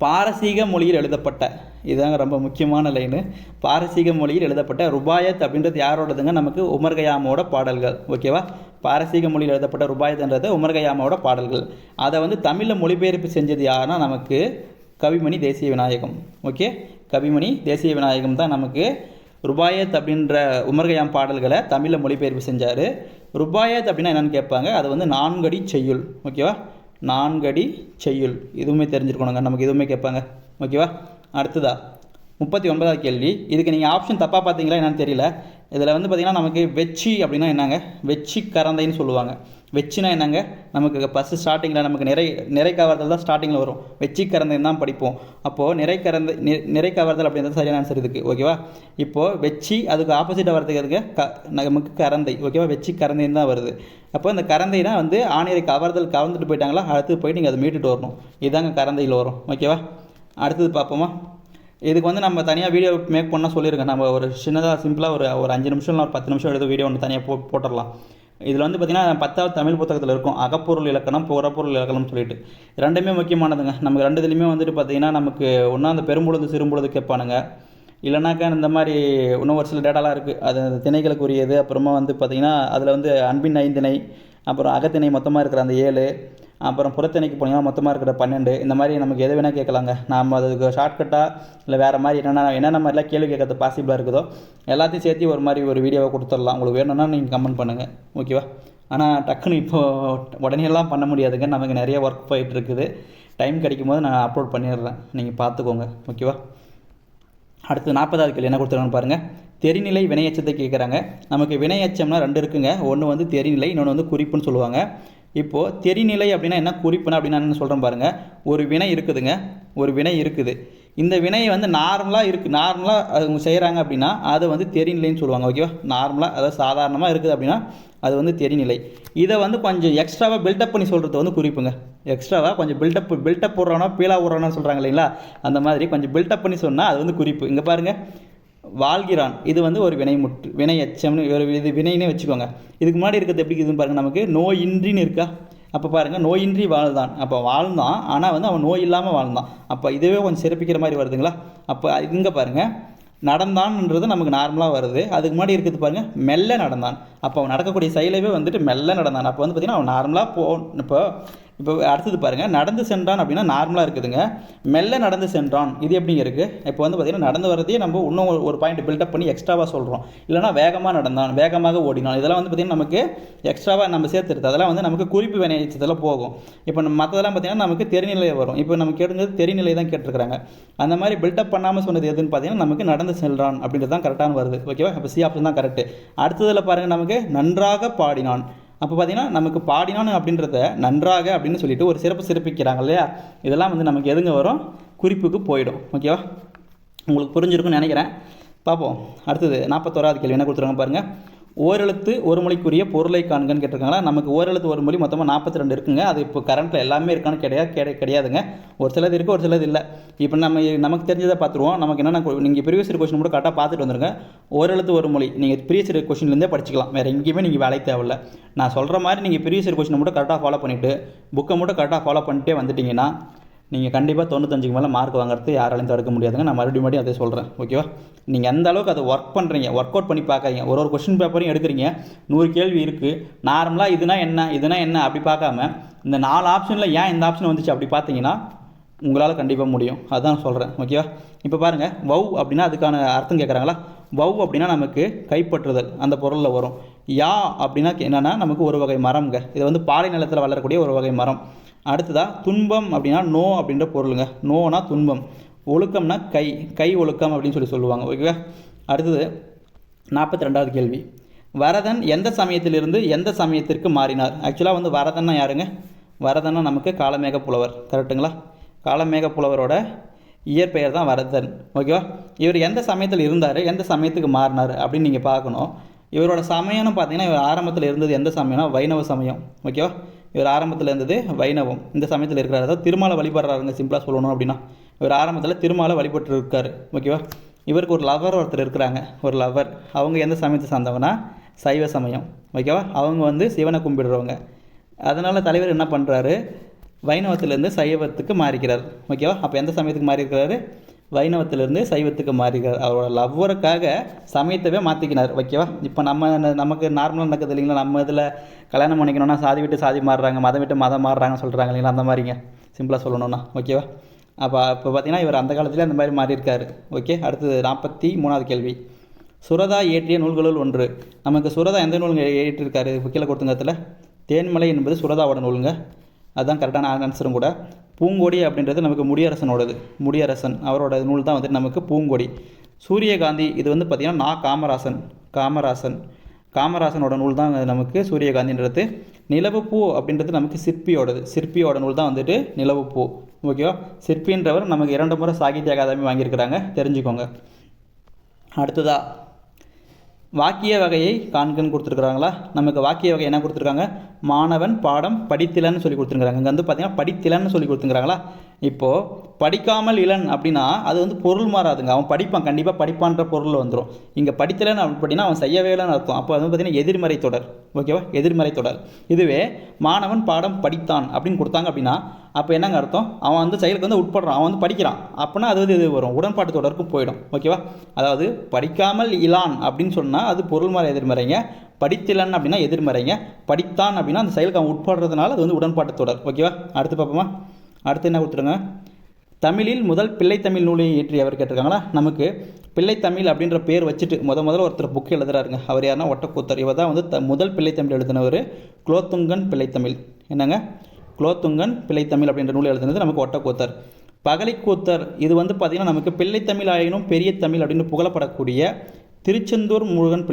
பாரசீக மொழியில் எழுதப்பட்ட, இதுதாங்க ரொம்ப முக்கியமான லைனு. பாரசீக மொழியில் எழுதப்பட்ட ருபாயத் அப்படின்றது யாரோடதுங்க? நமக்கு உமர் கயாமோட பாடல்கள். ஓகேவா? பாரசீக மொழியில் எழுதப்பட்ட ருபாயத்ன்றது உமர் கயாமோட பாடல்கள். அதை வந்து தமிழில் மொழிபெயர்ப்பு செஞ்சது யாருன்னா நமக்கு கவிமணி தேசிய விநாயகம். ஓகே, கவிமணி தேசிய விநாயகம் தான் நமக்கு ருபாயத் அப்படின்ற உமர் கயாம் பாடல்களை தமிழில் மொழிபெயர்ப்பு செஞ்சார். ருபாயத் அப்படின்னா என்னென்னு கேட்பாங்க. அது வந்து 4 அடி செய்யுள். ஓகேவா? 4 அடி செய்யுள். இதுவுமே தெரிஞ்சிருக்கணுங்க, நமக்கு இதுவுமே கேட்பாங்க. ஓகேவா? அடுத்ததா 39வது கேள்வி. இதுக்கு நீங்கள் ஆப்ஷன் தப்பாக பார்த்தீங்களா என்னன்னு தெரியல. இதில் வந்து பார்த்திங்கன்னா நமக்கு வெச்சி அப்படின்னா என்னங்க? வெச்சி கரந்தைன்னு சொல்லுவாங்க. வெச்சினா என்னங்க? நமக்கு ஃபஸ்ட்டு ஸ்டார்டிங்கில் நமக்கு நிறை கவர்தல் தான் ஸ்டார்டிங்கில் வரும். வெச்சி கரந்தைன்னு தான் படிப்போம். அப்போது நிறை கவர்தல் அப்படின்றது சரியான ஆன்சர் இதுக்கு. ஓகேவா? இப்போது வெச்சி அதுக்கு ஆப்போசிட்டாக வரதுக்கு நமக்கு கரந்தை. ஓகேவா? வெச்சி கரந்தைன்னு தான் வருது. அப்போ இந்த கரந்தைனா வந்து ஆணிரை கவர்ந்துட்டு போயிட்டாங்களா, அடுத்து போயிட்டு நீங்கள் அதை மீட்டுட்டு வரணும். இதுதாங்க கரந்தையில் வரும். ஓகேவா? அடுத்தது பார்ப்போமா? இதுக்கு வந்து நம்ம தனியாக வீடியோ மேக் பண்ணால் சொல்லியிருக்கேன். நம்ம ஒரு சின்னதாக சிம்பிளாக ஒரு 5 நிமிஷம் இல்லை ஒரு 10 நிமிஷம் எடுத்து வீடியோ ஒன்று தனியாக போட்டுடலாம். இதில் வந்து பார்த்திங்கன்னா 10வது தமிழ் புத்தகத்தில் இருக்கும் அகப்பொருள் இலக்கணம், புறப்பொருள் இலக்கணம்னு சொல்லிட்டு. ரெண்டுமே முக்கியமானதுங்க. நமக்கு 2 இதுலையுமே வந்துட்டு பார்த்திங்கன்னா நமக்கு ஒன்றா அந்த பெரும்பொழுது சிறும்பொழுது கேட்பானுங்க. இல்லைனாக்கா இந்த மாதிரி இன்னும் ஒரு சில டேட்டாலாம் இருக்குது. அது திணைகளுக்குரியது. அப்புறமா வந்து பார்த்திங்கன்னா அதில் வந்து அன்பின் 5 திணை, அப்புறம் அகத்திணை மொத்தமாக இருக்கிற அந்த 7, அப்புறம் புறத்திணைக்கு போனீங்கன்னா மொத்தமாக இருக்கிற 12. இந்த மாதிரி நமக்கு எது வேணால் கேட்கலாங்க. நம்ம அதுக்கு ஷார்ட்கட்டாக இல்லை வேறு மாதிரி என்னென்ன மாதிரிலாம் கேள்வி கேட்கறது பாசிபிளாக இருக்குதோ எல்லாத்தையும் சேர்த்து ஒரு மாதிரி ஒரு வீடியோவை கொடுத்துடலாம். உங்களுக்கு வேணும்னா நீங்கள் கமெண்ட் பண்ணுங்கள். ஓகேவா? ஆனால் டக்குன்னு இப்போது உடனேலாம் பண்ண முடியாதுங்க. நமக்கு நிறைய ஒர்க் போயிட்டுருக்குது. டைம் கிடைக்கும் போது நான் அப்லோட் பண்ணிடுறேன், நீங்கள் பார்த்துக்கோங்க. ஓகேவா? அடுத்து 40வது கேள்வி என்ன கொடுத்துருக்கான்னு பாருங்கள். தெரிநிலை வினையச்சத்தை கேட்குறாங்க. நமக்கு வினையச்சம்னா 2 இருக்குங்க. ஒன்று வந்து தெரிநிலை, இன்னொன்று வந்து குறிப்புன்னு சொல்லுவாங்க. இப்போது தெரிநிலை அப்படின்னா என்ன, குறிப்புனா அப்படின்னா என்ன சொல்கிறேன் பாருங்கள். ஒரு வினை இருக்குதுங்க, ஒரு வினை இருக்குது. இந்த வினையை வந்து நார்மலாக அவங்க செய்கிறாங்க அப்படின்னா அதை வந்து தெரிநிலைன்னு சொல்லுவாங்க. ஓகேவா? நார்மலாக அதாவது சாதாரணமாக இருக்குது அப்படின்னா அது வந்து தெரிநிலை. இதை வந்து கொஞ்சம் எக்ஸ்ட்ராவாக பில்டப் பண்ணி சொல்கிறது வந்து குறிப்புங்க. எக்ஸ்ட்ராவாக கொஞ்சம் பில்டப் போடுறானோ பீலா போடுறானோ சொல்கிறாங்க இல்லைங்களா, அந்த மாதிரி கொஞ்சம் பில்டப் பண்ணி சொன்னால் அது வந்து குறிப்பு. இங்கே பாருங்கள், வாழ்கிறான், இது வந்து ஒரு வினை எச்சம்னு இது வினைன்னே வச்சுக்கோங்க. இதுக்கு முன்னாடி இருக்கிறது எப்படி இருக்குதுன்னு பாருங்கள். நமக்கு நோயின்றின்னு இருக்கா, அப்போ பாருங்கள் நோயின்றி வாழ்ந்தான். அப்போ வாழ்ந்தான், ஆனால் வந்து அவன் நோய் இல்லாமல் வாழ்ந்தான். அப்போ இதுவே கொஞ்சம் சிறப்பிக்கிற மாதிரி வருதுங்களா. அப்போ இங்கே பாருங்கள், நடந்தான்ன்றது நமக்கு நார்மலாக வருது. அதுக்கு முன்னாடி இருக்கிறது பாருங்கள், மெல்ல நடந்தான். அப்போ அவன் நடக்கக்கூடிய செயலவே வந்துட்டு மெல்ல நடந்தான். அப்போ வந்து பார்த்திங்கன்னா அவன் நார்மலாக இப்போ இப்போ அடுத்தது பாருங்கள், நடந்து சென்றான் அப்படின்னா நார்மலாக இருக்குதுங்க. மெல்ல நடந்து சென்றான் இது எப்படிங்க இருக்குது? இப்போ வந்து பார்த்திங்கன்னா நடந்து வரதையே நம்ம இன்னும் ஒரு பாயிண்ட் பில்டப் பண்ணி எக்ஸ்ட்ராவாக சொல்கிறோம். இல்லைனா வேகமாக நடந்தான், வேகமாக ஓடினான், இதெல்லாம் வந்து பார்த்திங்கன்னா நமக்கு எக்ஸ்ட்ராவாக நம்ம சேர்த்துருது. அதெல்லாம் வந்து நமக்கு குறிப்பு வினைச்சதெல்லாம் போகும். இப்போ நம்ம மற்றதெல்லாம் பார்த்திங்கன்னா நமக்கு தெரிநிலை வரும். இப்போ நம்ம கேட்டுங்கிறது தெரிநிலை தான் கேட்டிருக்கிறாங்க. அந்த மாதிரி பில்டப் பண்ணாமல் சொன்னது எதுன்னு பார்த்தீங்கன்னா நமக்கு நடந்து செல்றான் அப்படின்றது தான் கரெக்டான வருது. ஓகேவா? அப்போ சி ஆப்ஷன் தான் கரெக்டு. அடுத்ததில் பாருங்கள், நமக்கு நன்றாக பாடினான். அப்போ பார்த்தீங்கன்னா நமக்கு பாடினான் அப்படின்றத நன்றாக அப்படின்னு சொல்லிட்டு ஒரு சிறப்பு சிறப்பிக்கிறாங்க இல்லையா? இதெல்லாம் வந்து நமக்கு எதுங்க வரும்? குறிப்புக்கு போயிடும். ஓகேவா? உங்களுக்கு புரிஞ்சிருக்குன்னு நினைக்கிறேன். பார்ப்போம். அடுத்தது 41வது கேள்வி என்ன கொடுத்துருக்காங்க பாருங்கள். ஓரெழுத்து ஒரு மொழிக்குரிய பொருளை காண்கன்னு கேட்டிருக்காங்களா? நமக்கு ஓரெழுத்து ஒரு மொழி மொத்தமாக 42 இருக்குங்க. அது இப்போ கரண்ட்டில் எல்லாமே இருக்கான்னு கிடையாதுங்க. ஒரு சிலது இருக்குது, ஒரு சிலது இல்லை. இப்போ நமக்கு தெரிஞ்சதை பார்த்துருவோம். நமக்கு என்னென்ன, நீங்கள் ப்ரீவியஸ் இயர் கொஸ்டின் கூட கரெக்டாக பார்த்துட்டு வந்துருங்க. ஓரெழுத்து ஒரு மொழி நீங்கள் ப்ரீவியஸ் இயர் கொஸ்டின்லேருந்தே படிச்சிக்கலாம். வேறு எங்கேயுமே நீங்கள் வேலை தேவையில்லை. நான் சொல்கிற மாதிரி நீங்கள் ப்ரீவியஸ் இயர் கொஸ்டினை மட்டும் கரெக்டாக ஃபாலோ பண்ணிவிட்டு புக்கை மட்டும் கரெக்டாக ஃபாலோ பண்ணிட்டே வந்துட்டிங்கன்னா நீங்கள் கண்டிப்பாக 95க்கு மேலே மார்க் வாங்குறது யாராலையும் தடுக்க முடியாதுங்க. நான் மறுபடியும் அதே சொல்கிறேன். ஓகேவா? நீங்கள் எந்த அளவுக்கு அதை ஒர்க் பண்ணுறீங்க, ஒர்க் அவுட் பண்ணி பார்க்குறீங்க, ஒரு கொஸ்டின் பேப்பரையும் எடுக்கிறீங்க, 100 கேள்வி இருக்குது. நார்மலாக இதுனா என்ன அப்படி பார்க்காம இந்த 4 ஆப்ஷனில் ஏன் இந்த ஆப்ஷன் வந்துச்சு அப்படி பார்த்தீங்கன்னா உங்களால் கண்டிப்பாக முடியும். அதுதான் சொல்கிறேன். ஓகேவா? இப்போ பாருங்கள், வவ் அப்படின்னா அதுக்கான அர்த்தம் கேட்குறாங்களா? வவ் அப்படின்னா நமக்கு கைப்பற்றுதல் அந்த பொருளில் வரும். யா அப்படின்னா என்னென்னா நமக்கு ஒரு வகை மரம்ங்க. இது வந்து பாலை நிலத்தில் வளரக்கூடிய ஒரு வகை மரம். அடுத்ததாக துன்பம் அப்படின்னா நோ அப்படின்ற பொருளுங்க. நோனா துன்பம், ஒழுக்கம்னா கை ஒழுக்கம் அப்படின்னு சொல்லுவாங்க. ஓகேவா? அடுத்தது 42வது கேள்வி. வரதன் எந்த சமயத்திலிருந்து எந்த சமயத்திற்கு மாறினார்? ஆக்சுவலாக வந்து வரதன்னா யாருங்க? வரதன்னா நமக்கு காலமேக புலவர். கரெக்டுங்களா? காலமேக புலவரோட இயற்பெயர் தான் வரதன். ஓகேவா? இவர் எந்த சமயத்தில் இருந்தார், எந்த சமயத்துக்கு மாறினார் அப்படின்னு நீங்கள் பார்க்கணும். இவரோட சமயம்னு பார்த்தீங்கன்னா இவர் ஆரம்பத்தில் இருந்தது எந்த சமயம்னா வைணவ சமயம். ஓகேவா? இவர் ஆரம்பத்தில் இருந்தது வைணவம். இந்த சமயத்தில் இருக்கிறார். அதாவது திருமாலை வழிபடுறாருங்க. சிம்பிளாக சொல்லணும் அப்படின்னா இவர் ஆரம்பத்தில் திருமாலை வழிபட்டு இருக்கார். ஓகேவா? இவருக்கு ஒரு லவர் ஒருத்தர் இருக்கிறாங்க. ஒரு லவர். அவங்க எந்த சமயத்தை சார்ந்தவங்கன்னா சைவ சமயம். ஓகேவா? அவங்க வந்து சிவனை கும்பிடுறவங்க. அதனால் தலைவர் என்ன பண்ணுறாரு? வைணவத்திலேருந்து சைவத்துக்கு மாறிக்கிறார். ஓகேவா? அப்போ எந்த சமயத்துக்கு மாறி இருக்கிறாரு? வைணவத்திலேருந்து சைவத்துக்கு மாறிக்கிறார். அவரோட லவ்வருக்காக சமயத்தவே மாற்றிக்கினார். ஓகேவா? இப்போ நமக்கு நார்மலாக நடக்குது இல்லைங்களா? நம்ம இதில் கல்யாணம் பண்ணிக்கணும்னா சாதி விட்டு சாதி மாறுறாங்க, மதம் விட்டு மதம் மாறுறாங்கன்னு சொல்கிறாங்க இல்லைங்களா? அந்த மாதிரிங்க சிம்பிளாக சொல்லணும்னா. ஓகேவா? இப்போ பார்த்தீங்கன்னா இவர் அந்த காலத்துலேயே அந்த மாதிரி மாறியிருக்காரு. ஓகே. அடுத்தது 43வது கேள்வி. சுரதா இயற்றிய நூல்களுள் ஒன்று. நமக்கு சுரதா எந்த நூல் இயற்றியிருக்காரு? கீழே கொடுத்துங்கத்தில் தேன்மலை என்பது சுரதாவோட நூலுங்க. அதுதான் கரெக்டான ஆன்சரும் கூட. பூங்கொடி அப்படின்றது நமக்கு முடியரசனோடது. முடியரசன் அவரோட நூல் தான் வந்துட்டு நமக்கு பூங்கொடி. சூரியகாந்தி இது வந்து பார்த்திங்கன்னா காமராசனோட நூல் தான் நமக்கு சூரியகாந்தின்றது. நிலவுப்பூ அப்படின்றது நமக்கு சிற்பியோட நூல் தான் வந்துட்டு நிலவுப்பூ. ஓகேவா? சிற்பின்றவர் நமக்கு 2 முறை சாகித்ய அகாதமி வாங்கியிருக்கிறாங்க, தெரிஞ்சுக்கோங்க. அடுத்ததா வாக்கிய வகையை காண்கன்னு கொடுத்துருக்குறாங்களா? நமக்கு வாக்கிய வகை என்ன கொடுத்துருக்காங்க? மாணவன் பாடம் படித்திலன்னு சொல்லி கொடுத்துருக்குறாங்க. இங்கே வந்து பார்த்தீங்கன்னா படித்திலன்னு சொல்லி கொடுத்துருக்குறாங்களா? இப்போது படிக்காமல் இளன் அப்படின்னா அது வந்து பொருள் மாறாதுங்க. அவன் படிப்பான், கண்டிப்பாக படிப்பான்ற பொருள் வந்துடும். இங்கே படித்திலன் அப்படின்னா அவன் செய்யவே இல்லைன்னு அர்த்தம். அப்போ அது வந்து பார்த்தீங்கன்னா எதிர்மறை தொடர். ஓகேவா? எதிர்மறை தொடர். இதுவே மாணவன் பாடம் படித்தான் அப்படின்னு கொடுத்தாங்க அப்படின்னா அப்போ என்னங்க அர்த்தம்? அவன் வந்து செயலுக்கு வந்து உட்படுறான், அவன் வந்து படிக்கிறான். அப்படின்னா அது வந்து இது வரும், உடன்பாட்டு தொடருக்கும் போயிடும். ஓகேவா? அதாவது படிக்காமல் இலான் அப்படின்னு சொன்னால் அது பொருள்மாற எதிர்மறைங்க. படித்திலன் அப்படின்னா எதிர்மறைங்க. படித்தான் அப்படின்னா அந்த செயலுக்கு அவன் உட்படுறதுனால அது வந்து உடன்பாட்டு தொடர். ஓகேவா? அடுத்து பார்ப்போமா? அடுத்து என்ன கொடுத்துருங்க? தமிழில் முதல் பிள்ளைத்தமிழ் நூலை இயற்றியவர் கேட்டிருக்காங்களா? நமக்கு பிள்ளைத்தமிழ் அப்படின்ற பேர் வச்சுட்டு முதல்ல ஒருத்தர் புக் எழுதுறாருங்க. அவர் யாருன்னா ஒட்டக்கூத்தர். இவர் தான் வந்து முதல் பிள்ளைத்தமிழ் எழுதினவர். குலோத்துங்கன் பிள்ளைத்தமிழ். என்னங்க? குலோத்துங்கன் பிள்ளைத்தமிழ் அப்படின்ற நூல் எழுதுனது நமக்கு ஒட்டக்கூத்தர். பகலிக்கூத்தர் இது வந்து பார்த்திங்கன்னா நமக்கு பிள்ளைத்தமிழ் ஆயினும் பெரிய தமிழ் அப்படின்னு புகழப்படக்கூடிய திருச்செந்தூர் முருகன்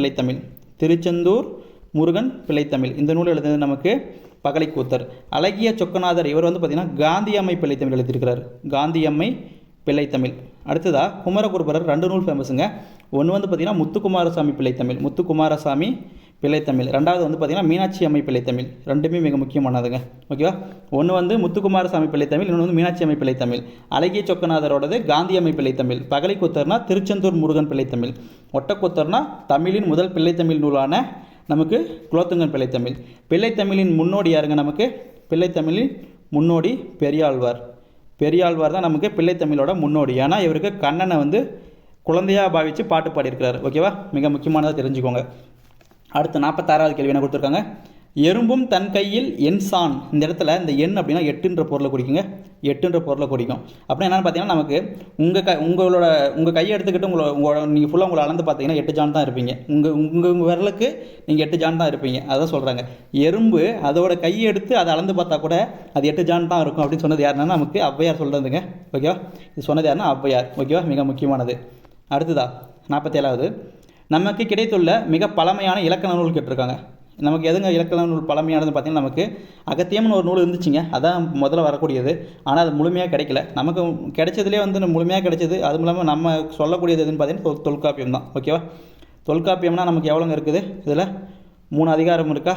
பிள்ளைத்தமிழ் இந்த நூல் எழுதுனது நமக்கு பகலிக்கூத்தர். அழகிய சொக்கநாதர் இவர் வந்து பார்த்திங்கன்னா காந்தியம்மை பிள்ளைத்தமிழ் எழுதியிருக்கிறார். காந்தியம்மை பிள்ளைத்தமிழ். அடுத்ததாக குமரகுருபரர் 2 நூல் ஃபேமஸுங்க. ஒன்று வந்து பார்த்திங்கன்னா முத்துக்குமாரசாமி பிள்ளைத்தமிழ். ரெண்டாவது வந்து பார்த்திங்கன்னா மீனாட்சி அம்மை பிள்ளைத்தமிழ். ரெண்டுமே மிக முக்கியமானதுங்க. ஓகேவா? ஒன்று வந்து முத்துக்குமாரசாமி பிள்ளைத்தமிழ், இன்னொன்று வந்து மீனாட்சி அம்மை பிள்ளைத்தமிழ். அழகிய சொக்கநாதரோடது காந்தி அம்மை பிள்ளைத்தமிழ். பகலிக்கூத்தர்னா திருச்செந்தூர் முருகன் பிள்ளைத்தமிழ். ஒட்டக்கூத்தர்னா தமிழின் முதல் பிள்ளைத்தமிழ் நூலான நமக்கு குலோத்துங்கன் பிள்ளைத்தமிழ். பிள்ளைத்தமிழின் முன்னோடி யாருங்க? நமக்கு பிள்ளைத்தமிழின் முன்னோடி பெரியாழ்வார் தான் நமக்கு பிள்ளைத்தமிழோட முன்னோடி. ஏன்னா இவருக்கு கண்ணனை வந்து குழந்தையாக பாவித்து பாட்டு பாடியிருக்கிறார். ஓகேவா? மிக முக்கியமானதாக தெரிஞ்சுக்கோங்க. அடுத்து 46வது கேள்வி என்ன கொடுத்துருக்காங்க? எறும்பும் தன் கையில் எண் சான். இந்த இடத்துல இந்த எண் அப்படின்னா எட்டுன்ற பொருளை குறிக்குங்க, எட்டுன்ற பொருளை குறிக்கும். அப்படின்னா என்னென்னு பார்த்தீங்கன்னா, நமக்கு உங்கள் கையை எடுத்துக்கிட்டு நீங்கள் ஃபுல்லாக உங்களை அளந்து பார்த்தீங்கன்னா 8 ஜான் தான் இருப்பீங்க. உங்கள் விரலுக்கு நீங்கள் 8 ஜான் தான் இருப்பீங்க. அதான் சொல்கிறாங்க. எறும்பு அதோட கையை எடுத்து அதை அளந்து பார்த்தா கூட அது 8 ஜான் தான் இருக்கும் அப்படின்னு சொன்னது யாருன்னா நமக்கு ஔவையார் சொல்கிறதுங்க. ஓகேவா? இது சொன்னது யாருன்னா ஔவையார். ஓகேவா? மிக முக்கியமானது. அடுத்ததா 47வது, நமக்கு கிடைத்துள்ள மிக பழமையான இலக்கண நூல் கேட்டிருக்காங்க. நமக்கு எதுங்க இலக்கண நூல் பழமையானதுன்னு பார்த்தீங்கன்னா, நமக்கு அகத்தியம்னு ஒரு நூல் இருந்துச்சுங்க, அதான் முதல்ல வரக்கூடியது. ஆனால் அது முழுமையாக கிடைக்கல. நமக்கு கிடைச்சதுலேயே வந்து முழுமையாக கிடைச்சது. அதுவும் இல்லாமல் நம்ம சொல்லக்கூடியது எதுன்னு பார்த்தீங்கன்னா தொல்காப்பியம் தான். ஓகேவா? தொல்காப்பியம்னா நமக்கு எவ்வளோங்க இருக்குது? இதில் 3 அதிகாரம் இருக்கா?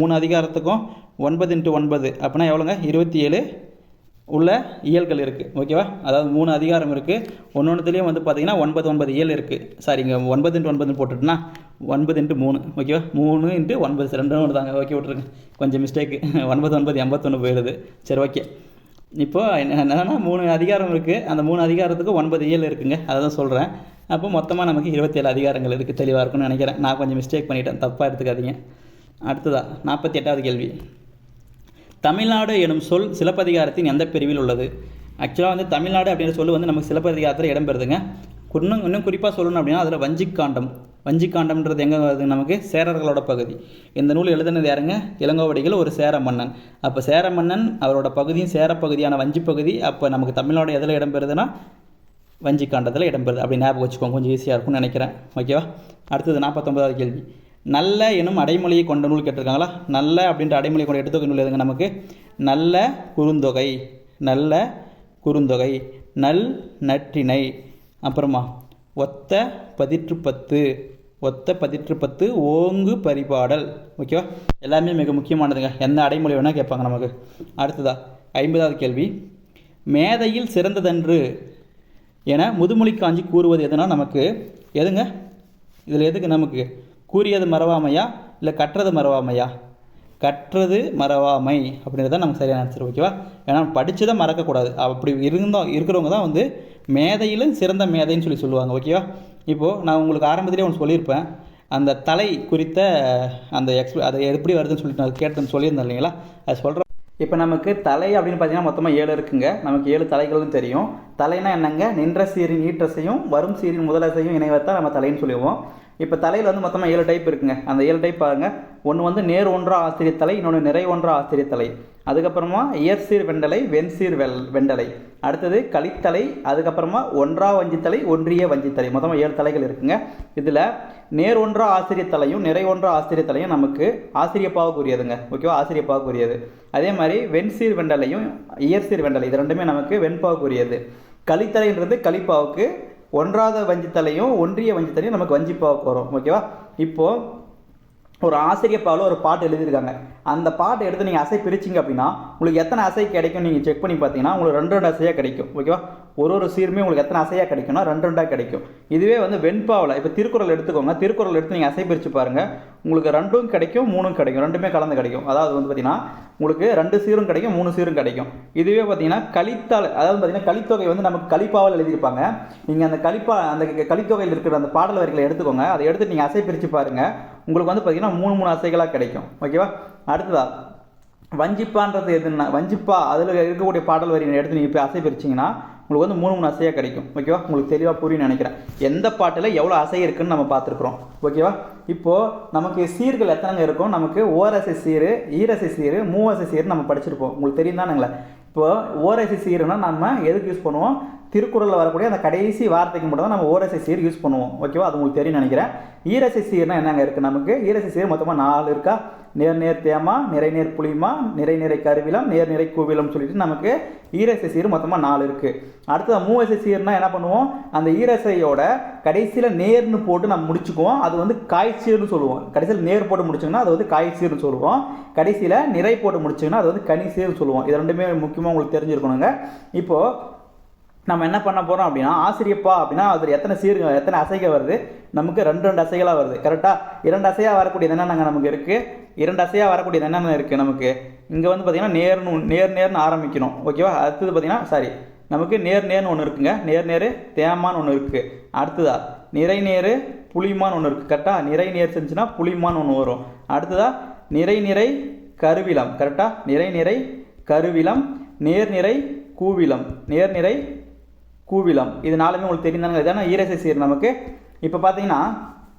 3 அதிகாரத்துக்கும் 9x9 அப்படின்னா எவ்வளோங்க? 27 உள்ள இயல்கள் இருக்குது. ஓகேவா? அதாவது 3 அதிகாரம் இருக்குது. ஒன்றுத்துலேயும் வந்து பார்த்தீங்கன்னா 9 இயல் இருக்குது. சாரி, இங்கே 9x9 போட்டுட்டுனா 9x3. ஓகேவா? 3x9 2 தாங்க. ஓகே, விட்ருங்க, கொஞ்சம் மிஸ்டேக்கு. 9 81 போயிடுது. சரி, ஓகே. இப்போது என்னென்னா 3 அதிகாரம் இருக்குது. அந்த 3 அதிகாரத்துக்கு 9 இயல் இருக்குங்க. அதை தான் சொல்கிறேன். அப்போ மொத்தமாக நமக்கு 27 அதிகாரங்கள் இருக்குது. தெளிவாக இருக்குன்னு நினைக்கிறேன். நான் கொஞ்சம் மிஸ்டேக் பண்ணிட்டேன், தப்பாக எடுத்துக்காதீங்க. அடுத்ததா 48வது கேள்வி. தமிழ்நாடு எனும் சொல் சிலப்பதிகாரத்தின் எந்த பிரிவில் உள்ளது? ஆக்சுவலாக வந்து தமிழ்நாடு அப்படின்ற சொல் வந்து நமக்கு சிலப்பதிகாரத்தில் இடம்பெறுதுங்க. இன்னும் குறிப்பாக சொல்லணும் அப்படின்னா அதில் வஞ்சிக்காண்டம்ன்றது எங்கே வருது? நமக்கு சேரர்களோட பகுதி. இந்த நூல் எழுதுனது யாருங்க? இளங்கோவடிகள், ஒரு சேர மன்னன். அப்போ சேர மன்னன் அவரோட பகுதியும் சேர பகுதியான வஞ்சி பகுதி. அப்போ நமக்கு தமிழ்நாடு எதில் இடம்பெறுதுன்னா வஞ்சிக்காண்டத்தில் இடம்பெறுது. அப்படி ஞாபகம் வச்சுக்கோங்க, கொஞ்சம் ஈஸியாக இருக்கும்னு நினைக்கிறேன். ஓகேவா? அடுத்தது 49வது கேள்வி. நல்ல எனும் அடைமொழியை கொண்ட நூல் கேட்டிருக்காங்களா? நல்ல அப்படின்ற அடைமொழியை கொண்ட எடுத்துக்கொ நூல் எதுங்க? நமக்கு நல்ல குறுந்தொகை, நல்ல குறுந்தொகை, நல் நற்றிணை, அப்புறமா ஒத்த பதிற்று 10 ஓங்கு பரிபாடல். ஓகேவா? எல்லாமே மிக முக்கியமானதுங்க. எந்த அடைமொழி வேணால் கேட்பாங்க நமக்கு. அடுத்ததா 50வது கேள்வி. மேதையில் சிறந்ததன்று என முதுமொழி காஞ்சி கூறுவது எதுனா நமக்கு எதுங்க? இதில் எதுக்கு நமக்கு கூறியது மறவாமையா இல்லை கற்றது மறவாமையா? கற்றது மறவாமை அப்படின்றது தான் நமக்கு சரியான ஆன்சர். ஓகேவா? ஏன்னா படித்ததை மறக்கக்கூடாது. அப்படி இருக்கிறவங்க தான் வந்து மேதையிலும் சிறந்த மேதைன்னு சொல்லுவாங்க. ஓகேவா? இப்போது நான் உங்களுக்கு ஆரம்பத்திலே ஒன்று சொல்லியிருப்பேன். அந்த தலை குறித்த அந்த அதை எப்படி வருதுன்னு சொல்லிட்டு நான் கேட்டேன்னு சொல்லியிருந்தேன் இல்லைங்களா? அது சொல்கிறேன். இப்போ நமக்கு தலை அப்படின்னு பார்த்தீங்கன்னா மொத்தமாக 7 இருக்குங்க. நமக்கு 7 தலைகள்னு தெரியும். தலைனா என்னங்க? நின்ற சீரின் ஈற்றசையும் வரும் சீரின் முதலசையும் இணைவத்தான் நம்ம தலைன்னு சொல்லுவோம். இப்போ தலையில் வந்து மொத்தமாக 7 டைப் இருக்குங்க. அந்த 7 டைப் பாருங்கள். ஒன்று வந்து நேர் ஒன்றா ஆசிரியர் தலை, இன்னொன்று நிறை ஒன்றா ஆசிரியர் தலை. அதுக்கப்புறமா இயற்சீர் வெண்டலை, வெண்சீர் வெண்டலை. அடுத்தது கலித்தலை. அதுக்கப்புறமா ஒன்றா வஞ்சித்தலை, ஒன்றிய வஞ்சித்தலை. மொத்தமாக 7 தலைகள் இருக்குங்க. இதில் நேர் ஒன்றா ஆசிரியர் தலையும் நிறை ஒன்றா ஆசிரியர் தலையும் நமக்கு ஆசிரியப்பாவுக்குரியதுங்க. ஓகேவா? ஆசிரியப்பாவுக்குரியது. அதே மாதிரி வெண்சீர் வெண்டலையும் இயற்சீர் வெண்டலை, இது ரெண்டுமே நமக்கு வெண்பாவுக்குரியது. கலித்தலைன்றது கலிப்பாவுக்கு, ஒன்றாத வஞ்சித்தலையும் ஒன்றிய வஞ்சித்தலையும் நமக்கு வஞ்சிப்பாவுக்கு வரும். ஓகேவா? இப்போது ஒரு ஆசிரியப்பாவில் ஒரு பாட்டு எழுதியிருக்காங்க. அந்த பாட்டை எடுத்து நீங்கள் அசை பிரிச்சிங்க அப்படின்னா உங்களுக்கு எத்தனை அசை கிடைக்கும் நீங்கள் செக் பண்ணி பார்த்தீங்கன்னா உங்களுக்கு 2 அசையாக கிடைக்கும். ஓகேவா? ஒரு சீருமே உங்களுக்கு எத்தனை அசையாக கிடைக்கும்னா 2 கிடைக்கும். இதுவே வந்து வெண்பாவில் இப்போ திருக்குறள் எடுத்துக்கோங்க. திருக்குறள் எடுத்து நீங்கள் அசை பிரித்து பாருங்கள். உங்களுக்கு 2 கிடைக்கும், 3 கிடைக்கும், 2மே கலந்து கிடைக்கும். அதாவது வந்து பார்த்தீங்கன்னா உங்களுக்கு 2 சீரும் கிடைக்கும், 3 சீரும் கிடைக்கும். இதுவே பார்த்தீங்கன்னா கலித்தால், அதாவது பார்த்தீங்கன்னா கலித்தொகை வந்து நமக்கு கலிப்பாவில் எழுதியிருப்பாங்க. நீங்கள் அந்த கலித்தொகையில் இருக்கிற அந்த பாடல் வரிகளை எடுத்துக்கோங்க. அதை எடுத்து நீங்கள் அசை பிரித்து பாருங்கள். உங்களுக்கு வந்து பார்த்தீங்கன்னா 3 அசைகளாக கிடைக்கும். ஓகேவா? அடுத்ததா வஞ்சிப்பான்றது எதுன்னா வஞ்சிப்பா, அதில் இருக்கக்கூடிய பாடல் வரியை எடுத்து நீங்கள் இப்போ அசை பிரிச்சிங்கன்னா உங்களுக்கு வந்து 3 அசையாக கிடைக்கும். ஓகேவா? உங்களுக்கு தெளிவாக புரியும் நினைக்கிறேன். எந்த பாட்டில் எவ்வளோ அசை இருக்குன்னு நம்ம பார்த்துருக்குறோம். ஓகேவா? இப்போது நமக்கு சீர்கள் எத்தனைங்க இருக்கும்? நமக்கு ஓரசை சீர், ஈரசை சீர், மூவசை சீர் நம்ம படிச்சிருப்போம். உங்களுக்கு தெரியும் தானுங்களே. இப்போது ஓரசை சீருன்னா நம்ம எதுக்கு யூஸ் பண்ணுவோம்? திருக்குறளில் வரக்கூடிய அந்த கடைசி வார்த்தைக்கு மட்டும் தான் நம்ம ஓரசை சீர் யூஸ் பண்ணுவோம். ஓகேவா? அது உங்களுக்கு தெரியும் நினைக்கிறேன். ஈரசை சீர்னா என்னங்க இருக்குது? நமக்கு ஈரசை சீர் மொத்தமாக 4 இருக்கா? நேர் தேமா, நிறைநேர் புளிமா, நிறைநிறை கருவிலம், நேர்நிறை கூவிலம் சொல்லிட்டு நமக்கு ஈரசை சீர் மொத்தமாக 4 இருக்குது. அடுத்தது மூவசை சீர்னா என்ன பண்ணுவோம்? அந்த ஈரசையோட கடைசியில் நேர்னு போட்டு நம்ம முடிச்சுக்குவோம். அது வந்து காய்ச்சீர்னு சொல்லுவோம். கடைசியில் நேர் போட்டு முடிச்சிங்கன்னா அது வந்து காய்ச்சீர்னு சொல்லுவோம். கடைசியில் நிறை போட்டு முடிச்சிங்கன்னா அது வந்து கனிசீர்னு சொல்லுவோம். இது ரெண்டுமே முக்கியமாக உங்களுக்கு தெரிஞ்சிருக்கணுங்க. இப்போது நம்ம என்ன பண்ண போகிறோம் அப்படின்னா ஆசிரியப்பா அப்படின்னா அதில் எத்தனை அசைகள் வருது? நமக்கு 2 அசைகளாக வருது. கரெக்டாக 2 அசையாக வரக்கூடியது என்னென்னங்க நமக்கு இருக்குது? 2 அசையாக வரக்கூடியது என்னென்ன இருக்குது நமக்கு? இங்கே வந்து பார்த்திங்கன்னா நேர்னு ஆரம்பிக்கணும். ஓகேவா? அடுத்தது பார்த்திங்கன்னா நமக்கு நேர்னு ஒன்று இருக்குங்க. நேர் தேமான்னு ஒன்று இருக்குது. அடுத்ததா நிறை நேர் புளிமான்னு ஒன்று இருக்குது. கரெக்டாக நிறை நேர் செஞ்சுன்னா புளிமான்னு ஒன்று வரும். அடுத்ததாக நிறை கருவிலம். கரெக்டாக? நிறை கருவிலம், நேர்நிறை கூவிலம். நேர்நிறை கூவிலம் இது நாலுமே உங்களுக்கு தெரிந்தாங்க. இதான ஈரசை சீர் நமக்கு. இப்போ பார்த்தீங்கன்னா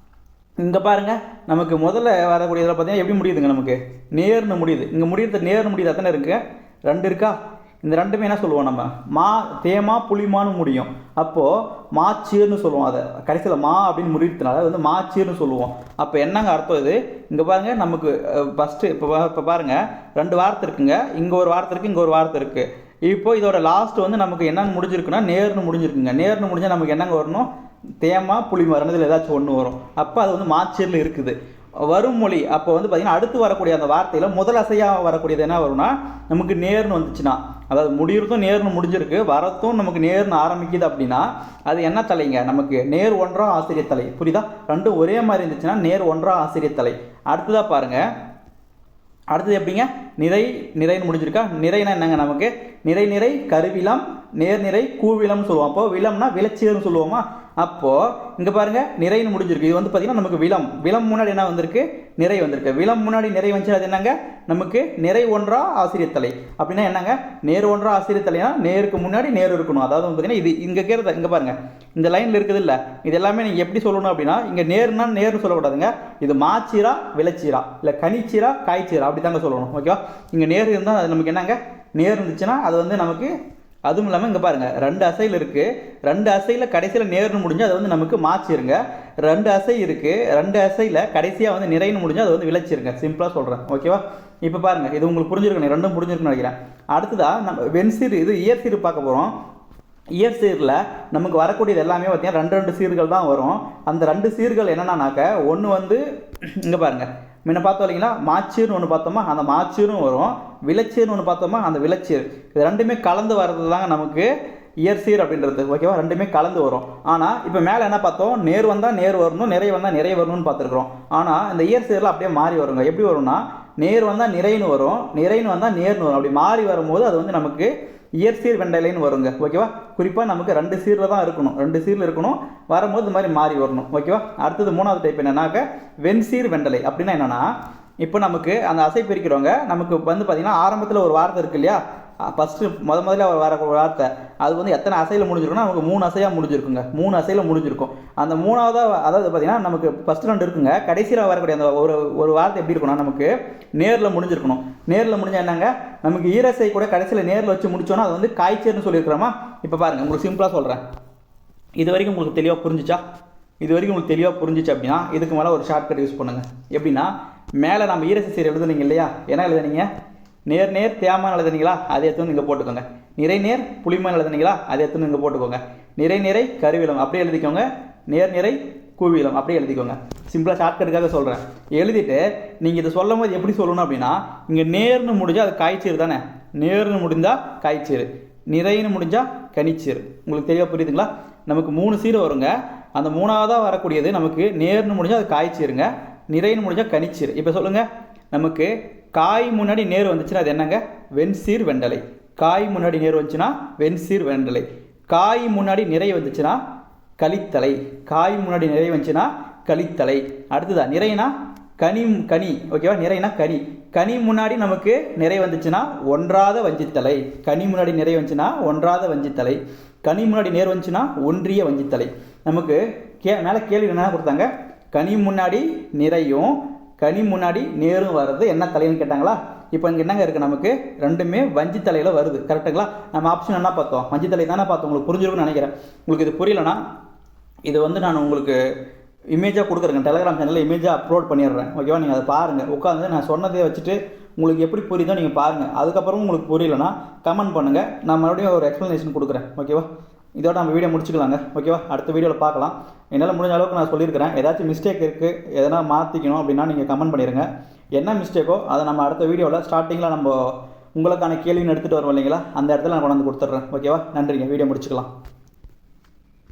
இங்கே பாருங்கள், நமக்கு முதல்ல வரக்கூடியதில் பார்த்தீங்கன்னா எப்படி முடியுதுங்க? நமக்கு நேர்னு முடியுது. இங்கே முடியுது நேர்னு முடியுது. அத்தனை இருக்குது, 2 இருக்கா? இந்த ரெண்டுமே என்ன சொல்லுவோம் நம்ம? மா தேமா புளிமான்னு முடியும். அப்போது மாச்சீர்னு சொல்லுவோம். அதை கடைசியில் மா அப்படின்னு முடிக்கிறதுனால வந்து மாச்சீர்னு சொல்லுவோம். அப்போ என்னங்க அர்த்தம் இது? இங்கே பாருங்கள், நமக்கு ஃபஸ்ட்டு இப்போ பாருங்கள் 2 வார்த்தை இருக்குங்க. இங்கே ஒரு வார்த்தை இருக்குது, இங்கே ஒரு வார்த்தை இருக்குது. இப்போ இதோட லாஸ்ட் வந்து நமக்கு என்னென்னு முடிஞ்சிருக்குன்னா நேர்னு முடிஞ்சிருக்குங்க. நேர்னு முடிஞ்சால் நமக்கு என்னங்க வரணும்? தேமா புளிமா ரெண்டுத்தில் ஏதாச்சும் ஒன்று வரும். அப்போ அது வந்து மாச்சீரில் இருக்குது. வரும் மொழி அப்போ வந்து பார்த்திங்கன்னா அடுத்து வரக்கூடிய அந்த வார்த்தையில் முதல் அசையாக வரக்கூடியது என்ன வரும்னா நமக்கு நேர்னு வந்துச்சுன்னா, அதாவது முடிகிறதும் நேர்னு முடிஞ்சிருக்கு, வரத்தும் நமக்கு நேர்னு ஆரம்பிக்குது அப்படின்னா அது என்ன தலைங்க? நமக்கு நேர் ஒன்றா ஆசிரியர் தலை. புரியுதா? ரெண்டும் ஒரே மாதிரி இருந்துச்சுன்னா நேர் ஒன்றா ஆசிரியர் தலை. அடுத்ததாக பாருங்கள், அடுத்தது எப்படிங்க? நிறைன்னு முடிஞ்சிருக்கா? நிறைனா என்னங்க? நமக்கு நிறை கருவிலம், நேர்நிறை கூவிலம்னு சொல்லுவோம். அப்போ விலம்னா விளைச்சீர்னு சொல்லுவோமா? அப்போது இங்கே பாருங்கள், நிறைன்னு முடிஞ்சிருக்கு. இது வந்து பார்த்திங்கன்னா நமக்கு விலம் முன்னாடி என்ன வந்திருக்கு? நிறை வந்திருக்கு. விலம் முன்னாடி நிறை வந்துச்சு. அது என்னங்க? நமக்கு நிறை ஒன்றா ஆசிரியர் தலை. அப்படின்னா என்னங்க? நேர் ஒன்றா ஆசிரியர் தலைனா நேருக்கு முன்னாடி நேர் இருக்கணும். அதாவது பார்த்தீங்கன்னா இது இங்கே கேட்குறது, இங்கே பாருங்கள் இந்த லைனில் இருக்குது இல்லை, இது எல்லாமே நீங்கள் எப்படி சொல்லணும் அப்படின்னா இங்கே நேர்னா நேர்னு சொல்லக்கூடாதுங்க. இது மாச்சீரா விளைச்சீரா இல்லை கனிச்சீரா காய்ச்சீரா அப்படி தாங்க சொல்லணும். ஓகேவா? இங்கே நேர் இருந்தால் அது நமக்கு என்னங்க? நேர் இருந்துச்சுன்னா அது வந்து நமக்கு, அதுவும் இல்லாமல் இங்கே பாருங்கள் 2 அசையில் இருக்குது. 2 அசையில் கடைசியில் நேர்னு முடிஞ்சு அது வந்து நமக்கு மாச்சிருங்க. 2 அசை இருக்குது. 2 அசையில் கடைசியாக வந்து நிறைன்னு முடிஞ்சு அது வந்து விளைச்சிருங்க. சிம்பிளாக சொல்கிறேன். ஓகேவா? இப்போ பாருங்கள், இது உங்களுக்கு புரிஞ்சிருக்கணும். ரெண்டும் புரிஞ்சிருக்குன்னு நினைக்கிறேன். அடுத்ததாக நம்ம வெண்சீர், இது இயற்சீர் பார்க்க போகிறோம். இயற்சீரில் நமக்கு வரக்கூடியது எல்லாமே பார்த்தீங்கன்னா 2 சீர்கள் தான் வரும். அந்த 2 சீர்கள் என்னென்னாக்க, ஒன்று வந்து இங்கே பாருங்கள், முன்ன பார்த்தோம் இல்லைங்களா, மாச்சீர்னு ஒன்று பார்த்தோமா, அந்த மாச்சீரும் வரும். விளைச்சீர்னு ஒன்று பார்த்தோமா, அந்த விளைச்சீர். இது ரெண்டுமே கலந்து வர்றது தாங்க நமக்கு இயற்சீர் அப்படின்றது. ஓகேவா? ரெண்டுமே கலந்து வரும். ஆனால் இப்போ மேலே என்ன பார்த்தோம்? நேர் வந்தால் நேர் வரணும், நிறை வந்தால் நிறை வரணும்னு பார்த்துருக்குறோம். ஆனால் இந்த இயற்சீரில் அப்படியே மாறி வருங்க. எப்படி வரும்னா நேர் வந்தால் நிறைன்னு வரும், நிறைன்னு வந்தால் நேர்னு வரும். அப்படி மாறி வரும்போது அது வந்து நமக்கு இயற்சீர் வெண்டலைன்னு வருங்க. ஓகேவா? குறிப்பாக நமக்கு 2 சீரில் தான் இருக்கணும். 2 சீரில் இருக்கணும். வரும்போது இது மாதிரி மாறி வரணும். ஓகேவா? அடுத்தது 3வது டைப் என்னன்னாக்க வெண்சீர் வெண்டலை. அப்படின்னா என்னென்னா, இப்போ நமக்கு அந்த அசை பிரிக்கிறவங்க நமக்கு வந்து பார்த்திங்கன்னா ஆரம்பத்தில் ஒரு வார்த்தை இருக்கு இல்லையா, ஃபஸ்ட்டு முதல்ல வர வார்த்தை அது வந்து எத்தனை அசையில் முடிஞ்சிருக்குன்னா நமக்கு 3 அசையாக முடிஞ்சிருக்குங்க. 3 அசையில் முடிஞ்சிருக்கும். அந்த 3வது அதாவது பார்த்திங்கன்னா நமக்கு ஃபஸ்ட்டு 2 இருக்குங்க. கடைசியில் வரக்கூடிய அந்த ஒரு வார்த்தை எப்படி இருக்குன்னா நமக்கு நேரில் முடிஞ்சிருக்கணும். நேரில் முடிஞ்சால் என்னங்க? நமக்கு ஈரசை கூட கடைசியில் நேரில் வச்சு முடிச்சோன்னா அது வந்து காய்ச்சல்னு சொல்லியிருக்கிறோமா? இப்போ பாருங்கள், உங்களுக்கு சிம்பிளாக சொல்கிறேன். இது வரைக்கும் உங்களுக்கு தெளிவாக புரிஞ்சிச்சா? இது வரைக்கும் உங்களுக்கு தெளிவாக புரிஞ்சிச்சு அப்படின்னா இதுக்கு மேலே ஒரு ஷார்ட்கட் யூஸ் பண்ணுங்கள். எப்படின்னா, மேலே நம்ம ஈரசை சீர் எழுதுனீங்க இல்லையா, என்ன எழுதுனீங்க? நேர் தேமான்னு எழுதுனீங்களா, அதை எடுத்துன்னு இங்கே போட்டுக்கோங்க. நிறை புளிமான்னு எழுதுனீங்களா, அதை எடுத்துன்னு இங்கே போட்டுக்கோங்க. நிறை கருவிலம் அப்படியே எழுதிக்கோங்க. நேர்நிறை கூவிலம் அப்படியே எழுதிக்கோங்க. சிம்பிளாக ஷார்ட்கட்டுக்காக சொல்கிறேன். எழுதிட்டு நீங்கள் இதை சொல்லும் போது எப்படி சொல்லணும் அப்படின்னா, இங்கே நேர்னு முடிஞ்சால் அது காய்ச்சீர் தானே, நேர்னு முடிஞ்சால் காய்ச்சீர், நிறைன்னு முடிஞ்சால் கனிச்சீர். உங்களுக்கு தெளிவாக புரியுதுங்களா? நமக்கு 3 சீர் வருங்க. அந்த 3வதாக வரக்கூடியது நமக்கு நேர்னு முடிஞ்சால் அது காய்ச்சீருங்க, நிறைன்னு முடிஞ்சால் கனிச்சீர். இப்போ சொல்லுங்கள், நமக்கு காய் முன்னாடி நேர் வந்துச்சுன்னா அது என்னங்க? வெண்சீர் வெண்டலை. காய் முன்னாடி நேர் வந்துச்சுன்னா வெண்சீர் வெண்டலை. காய் முன்னாடி நிறை வந்துச்சுன்னா கலித்தலை. காய் முன்னாடி நிறை வந்துச்சுன்னா கலித்தலை. அடுத்ததா நிறைனா கனி. ஓகேவா? நிறைனா கனி. கனி முன்னாடி நமக்கு நிறை வந்துச்சுன்னா ஒன்றாத வஞ்சித்தலை. கனி முன்னாடி நிறை வந்துச்சுன்னா ஒன்றாத வஞ்சித்தலை. கனி முன்னாடி நேர் வந்துச்சுன்னா ஒன்றிய வஞ்சித்தலை. நமக்கு மேலே கேள்வி என்ன கொடுத்தாங்க? கனி முன்னாடி நிறையும் கனி முன்னாடி நேரும் வர்றது என்ன தலைன்னு கேட்டாங்களா? இப்போ இங்கே என்னங்க இருக்குது? நமக்கு ரெண்டுமே வஞ்சித்தலையில் வருது. கரெக்டுங்களா? நம்ம ஆப்ஷன் என்ன பார்த்தோம்? வஞ்சித்தலை தானே பார்த்தோம். உங்களுக்கு புரிஞ்சிருக்குன்னு நினைக்கிறேன். உங்களுக்கு இது புரியலன்னா இது வந்து நான் உங்களுக்கு இமேஜாக கொடுக்குறேங்க. டெலிகிராம் சேனலில் இமேஜாக அப்லோட் பண்ணிடுறேன். ஓகேவா? நீங்கள் அதை பாருங்கள். உட்காந்து நான் சொன்னதை வச்சுட்டு உங்களுக்கு எப்படி புரியுதோ நீங்கள் பாருங்கள். அதுக்கப்புறம் உங்களுக்கு புரியலன்னா கமெண்ட் பண்ணுங்கள். நான் மறுபடியும் ஒரு எக்ஸ்ப்ளனேஷன் கொடுக்குறேன். ஓகேவா? இதோட நம்ம வீடியோ முடிச்சுக்கலாங்க. ஓகேவா? அடுத்த வீடியோவில் பார்க்கலாம். என்னால் முடிஞ்ச அளவுக்கு நான் சொல்லியிருக்கிறேன். ஏதாச்சும் மிஸ்டேக் இருக்குது, எதனா மாற்றிக்கணும் அப்படின்னா நீங்கள் கமெண்ட் பண்ணிடுங்க. என்ன மிஸ்டேக்கோ அதை நம்ம அடுத்த வீடியோவில் ஸ்டார்டிங்கில் நம்ம உங்களுக்கான கேள்வின்னு எடுத்துகிட்டு வருவோம் இல்லைங்களா, அந்த இடத்துல நான் கொண்டு வந்து கொடுத்துட்றேன். ஓகேவா? நன்றிங்க. வீடியோ முடிச்சுக்கலாம்.